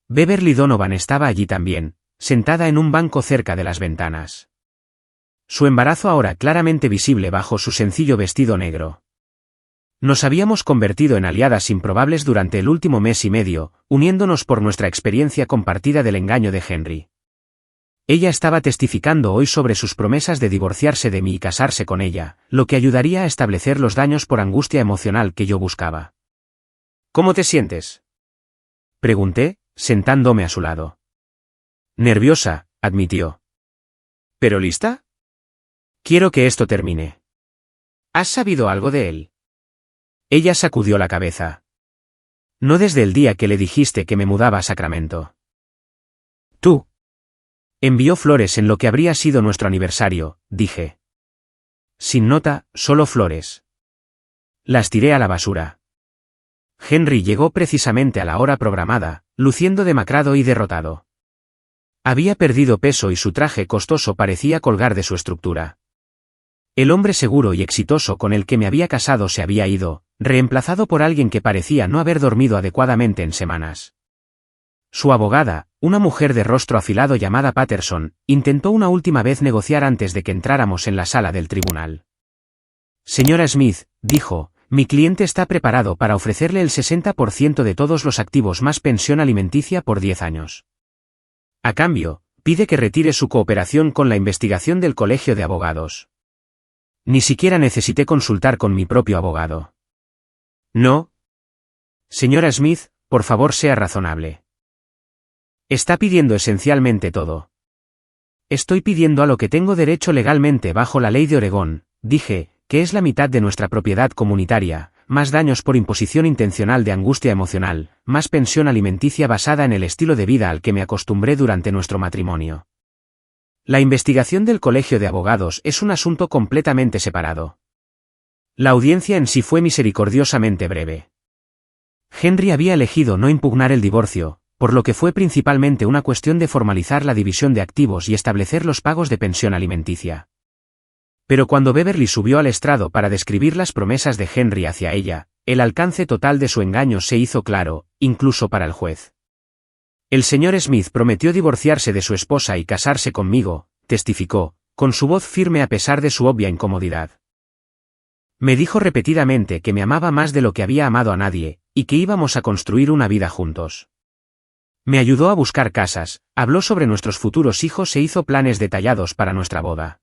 Beverly Donovan estaba allí también, sentada en un banco cerca de las ventanas. Su embarazo ahora claramente visible bajo su sencillo vestido negro. Nos habíamos convertido en aliadas improbables durante el último mes y medio, uniéndonos por nuestra experiencia compartida del engaño de Henry. Ella estaba testificando hoy sobre sus promesas de divorciarse de mí y casarse con ella, lo que ayudaría a establecer los daños por angustia emocional que yo buscaba. ¿Cómo te sientes?, pregunté, sentándome a su lado. Nerviosa, admitió. ¿Pero lista? Quiero que esto termine. ¿Has sabido algo de él? Ella sacudió la cabeza. No desde el día que le dijiste que me mudaba a Sacramento. Tú. Envió flores en lo que habría sido nuestro aniversario, dije. Sin nota, solo flores. Las tiré a la basura. Henry llegó precisamente a la hora programada, luciendo demacrado y derrotado. Había perdido peso y su traje costoso parecía colgar de su estructura. El hombre seguro y exitoso con el que me había casado se había ido, reemplazado por alguien que parecía no haber dormido adecuadamente en semanas. Su abogada, una mujer de rostro afilado llamada Patterson, intentó una última vez negociar antes de que entráramos en la sala del tribunal. Señora Smith, dijo, mi cliente está preparado para ofrecerle el 60% de todos los activos más pensión alimenticia por 10 años. A cambio, pide que retire su cooperación con la investigación del Colegio de Abogados. Ni siquiera necesité consultar con mi propio abogado. No. Señora Smith, por favor sea razonable. Está pidiendo esencialmente todo. Estoy pidiendo a lo que tengo derecho legalmente bajo la ley de Oregón, dije, que es la mitad de nuestra propiedad comunitaria, más daños por imposición intencional de angustia emocional, más pensión alimenticia basada en el estilo de vida al que me acostumbré durante nuestro matrimonio. La investigación del Colegio de Abogados es un asunto completamente separado. La audiencia en sí fue misericordiosamente breve. Henry había elegido no impugnar el divorcio, por lo que fue principalmente una cuestión de formalizar la división de activos y establecer los pagos de pensión alimenticia. Pero cuando Beverly subió al estrado para describir las promesas de Henry hacia ella, el alcance total de su engaño se hizo claro, incluso para el juez. El señor Smith prometió divorciarse de su esposa y casarse conmigo, testificó, con su voz firme a pesar de su obvia incomodidad. Me dijo repetidamente que me amaba más de lo que había amado a nadie, y que íbamos a construir una vida juntos. Me ayudó a buscar casas, habló sobre nuestros futuros hijos e hizo planes detallados para nuestra boda.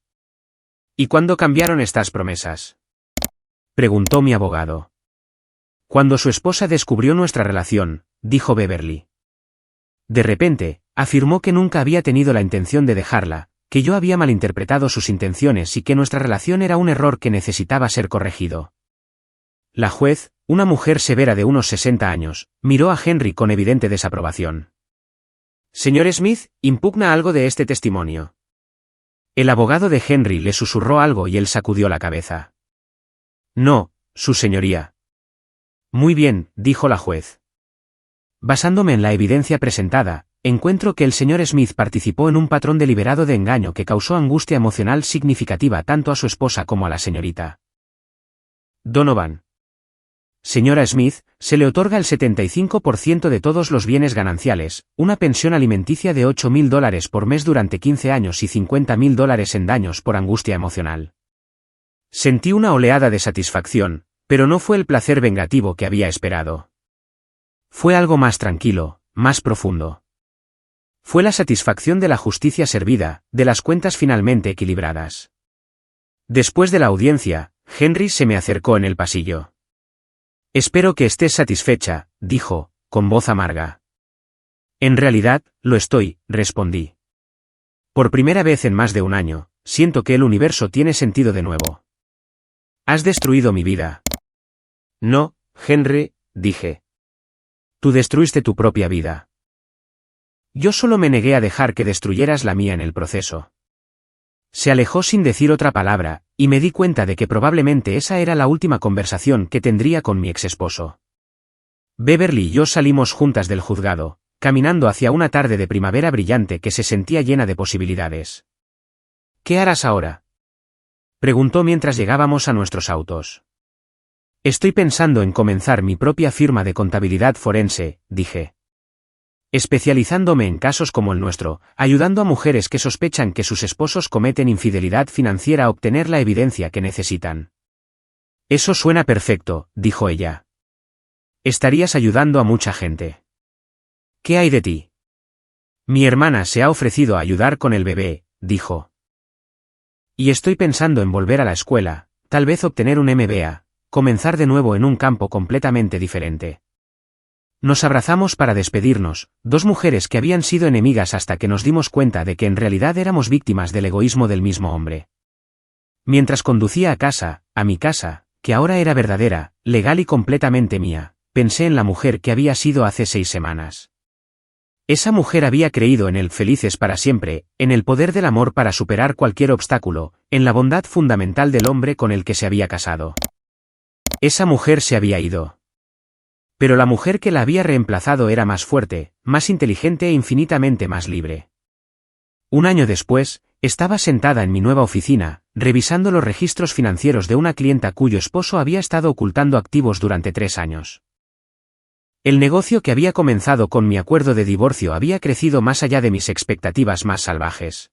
¿Y cuándo cambiaron estas promesas?, preguntó mi abogado. Cuando su esposa descubrió nuestra relación, dijo Beverly. De repente, afirmó que nunca había tenido la intención de dejarla, que yo había malinterpretado sus intenciones y que nuestra relación era un error que necesitaba ser corregido. La juez, una mujer severa de unos 60 años, miró a Henry con evidente desaprobación. Señor Smith, ¿impugna algo de este testimonio? El abogado de Henry le susurró algo y él sacudió la cabeza. No, su señoría. Muy bien, dijo la juez. Basándome en la evidencia presentada, encuentro que el señor Smith participó en un patrón deliberado de engaño que causó angustia emocional significativa tanto a su esposa como a la señorita Donovan. Señora Smith, se le otorga el 75% de todos los bienes gananciales, una pensión alimenticia de $8,000 por mes durante 15 años y $50,000 en daños por angustia emocional. Sentí una oleada de satisfacción, pero no fue el placer vengativo que había esperado. Fue algo más tranquilo, más profundo. Fue la satisfacción de la justicia servida, de las cuentas finalmente equilibradas. Después de la audiencia, Henry se me acercó en el pasillo. Espero que estés satisfecha, dijo, con voz amarga. En realidad, lo estoy, respondí. Por primera vez en más de un año, siento que el universo tiene sentido de nuevo. Has destruido mi vida. No, Henry, dije. Tú destruiste tu propia vida. Yo solo me negué a dejar que destruyeras la mía en el proceso. Se alejó sin decir otra palabra, y me di cuenta de que probablemente esa era la última conversación que tendría con mi exesposo. Beverly y yo salimos juntas del juzgado, caminando hacia una tarde de primavera brillante que se sentía llena de posibilidades. ¿Qué harás ahora?, preguntó mientras llegábamos a nuestros autos. Estoy pensando en comenzar mi propia firma de contabilidad forense, dije. Especializándome en casos como el nuestro, ayudando a mujeres que sospechan que sus esposos cometen infidelidad financiera a obtener la evidencia que necesitan. Eso suena perfecto, dijo ella. Estarías ayudando a mucha gente. ¿Qué hay de ti? Mi hermana se ha ofrecido a ayudar con el bebé, dijo. Y estoy pensando en volver a la escuela, tal vez obtener un MBA, comenzar de nuevo en un campo completamente diferente. Nos abrazamos para despedirnos, dos mujeres que habían sido enemigas hasta que nos dimos cuenta de que en realidad éramos víctimas del egoísmo del mismo hombre. Mientras conducía a mi casa, que ahora era verdadera, legal y completamente mía, pensé en la mujer que había sido hace 6 semanas. Esa mujer había creído en el felices para siempre, en el poder del amor para superar cualquier obstáculo, en la bondad fundamental del hombre con el que se había casado. Esa mujer se había ido. Pero la mujer que la había reemplazado era más fuerte, más inteligente e infinitamente más libre. Un año después, estaba sentada en mi nueva oficina, revisando los registros financieros de una clienta cuyo esposo había estado ocultando activos durante 3 años. El negocio que había comenzado con mi acuerdo de divorcio había crecido más allá de mis expectativas más salvajes.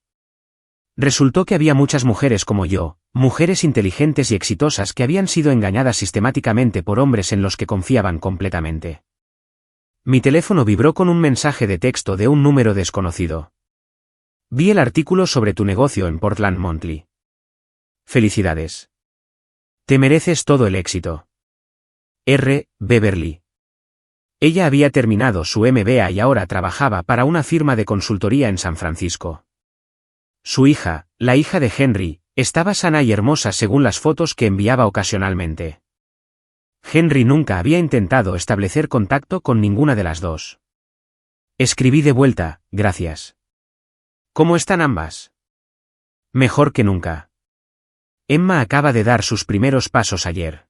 Resultó que había muchas mujeres como yo, mujeres inteligentes y exitosas que habían sido engañadas sistemáticamente por hombres en los que confiaban completamente. Mi teléfono vibró con un mensaje de texto de un número desconocido. Vi el artículo sobre tu negocio en Portland Monthly. Felicidades. Te mereces todo el éxito. R. Beverly. Ella había terminado su MBA y ahora trabajaba para una firma de consultoría en San Francisco. Su hija, la hija de Henry, estaba sana y hermosa según las fotos que enviaba ocasionalmente. Henry nunca había intentado establecer contacto con ninguna de las dos. Escribí de vuelta, gracias. ¿Cómo están ambas? Mejor que nunca. Emma acaba de dar sus primeros pasos ayer.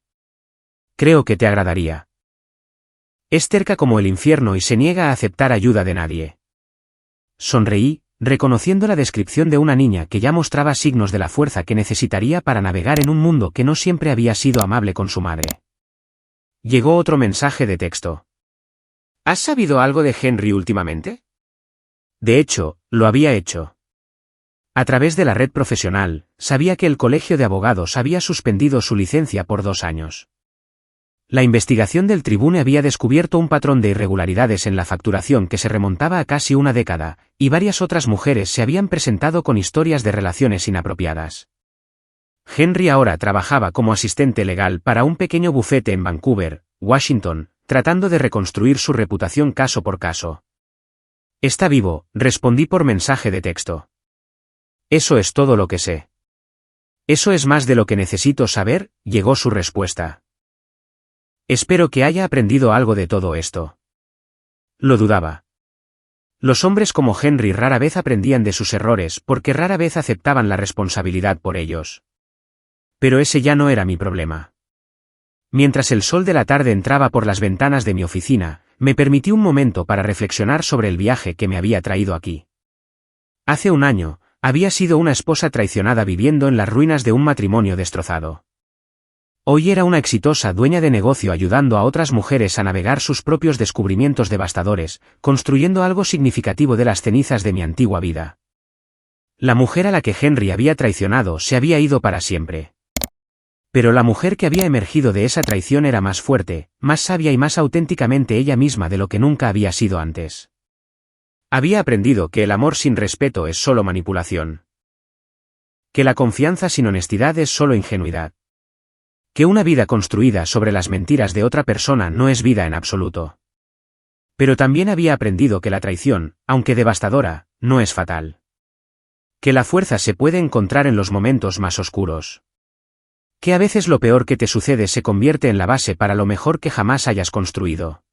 Creo que te agradaría. Es terca como el infierno y se niega a aceptar ayuda de nadie. Sonreí, reconociendo la descripción de una niña que ya mostraba signos de la fuerza que necesitaría para navegar en un mundo que no siempre había sido amable con su madre. Llegó otro mensaje de texto. ¿Has sabido algo de Henry últimamente? De hecho, lo había hecho. A través de la red profesional, sabía que el colegio de abogados había suspendido su licencia por 2 años. La investigación del Tribune había descubierto un patrón de irregularidades en la facturación que se remontaba a casi una década, y varias otras mujeres se habían presentado con historias de relaciones inapropiadas. Henry ahora trabajaba como asistente legal para un pequeño bufete en Vancouver, Washington, tratando de reconstruir su reputación caso por caso. Está vivo, respondí por mensaje de texto. Eso es todo lo que sé. Eso es más de lo que necesito saber, llegó su respuesta. Espero que haya aprendido algo de todo esto. Lo dudaba. Los hombres como Henry rara vez aprendían de sus errores porque rara vez aceptaban la responsabilidad por ellos. Pero ese ya no era mi problema. Mientras el sol de la tarde entraba por las ventanas de mi oficina, me permití un momento para reflexionar sobre el viaje que me había traído aquí. Hace 1 año, había sido una esposa traicionada viviendo en las ruinas de un matrimonio destrozado. Hoy era una exitosa dueña de negocio ayudando a otras mujeres a navegar sus propios descubrimientos devastadores, construyendo algo significativo de las cenizas de mi antigua vida. La mujer a la que Henry había traicionado se había ido para siempre. Pero la mujer que había emergido de esa traición era más fuerte, más sabia y más auténticamente ella misma de lo que nunca había sido antes. Había aprendido que el amor sin respeto es solo manipulación. Que la confianza sin honestidad es solo ingenuidad. Que una vida construida sobre las mentiras de otra persona no es vida en absoluto. Pero también había aprendido que la traición, aunque devastadora, no es fatal. Que la fuerza se puede encontrar en los momentos más oscuros. Que a veces lo peor que te sucede se convierte en la base para lo mejor que jamás hayas construido.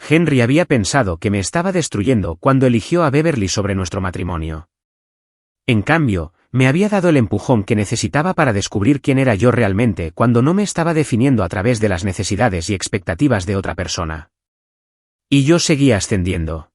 Henry había pensado que me estaba destruyendo cuando eligió a Beverly sobre nuestro matrimonio. En cambio, me había dado el empujón que necesitaba para descubrir quién era yo realmente cuando no me estaba definiendo a través de las necesidades y expectativas de otra persona. Y yo seguía ascendiendo.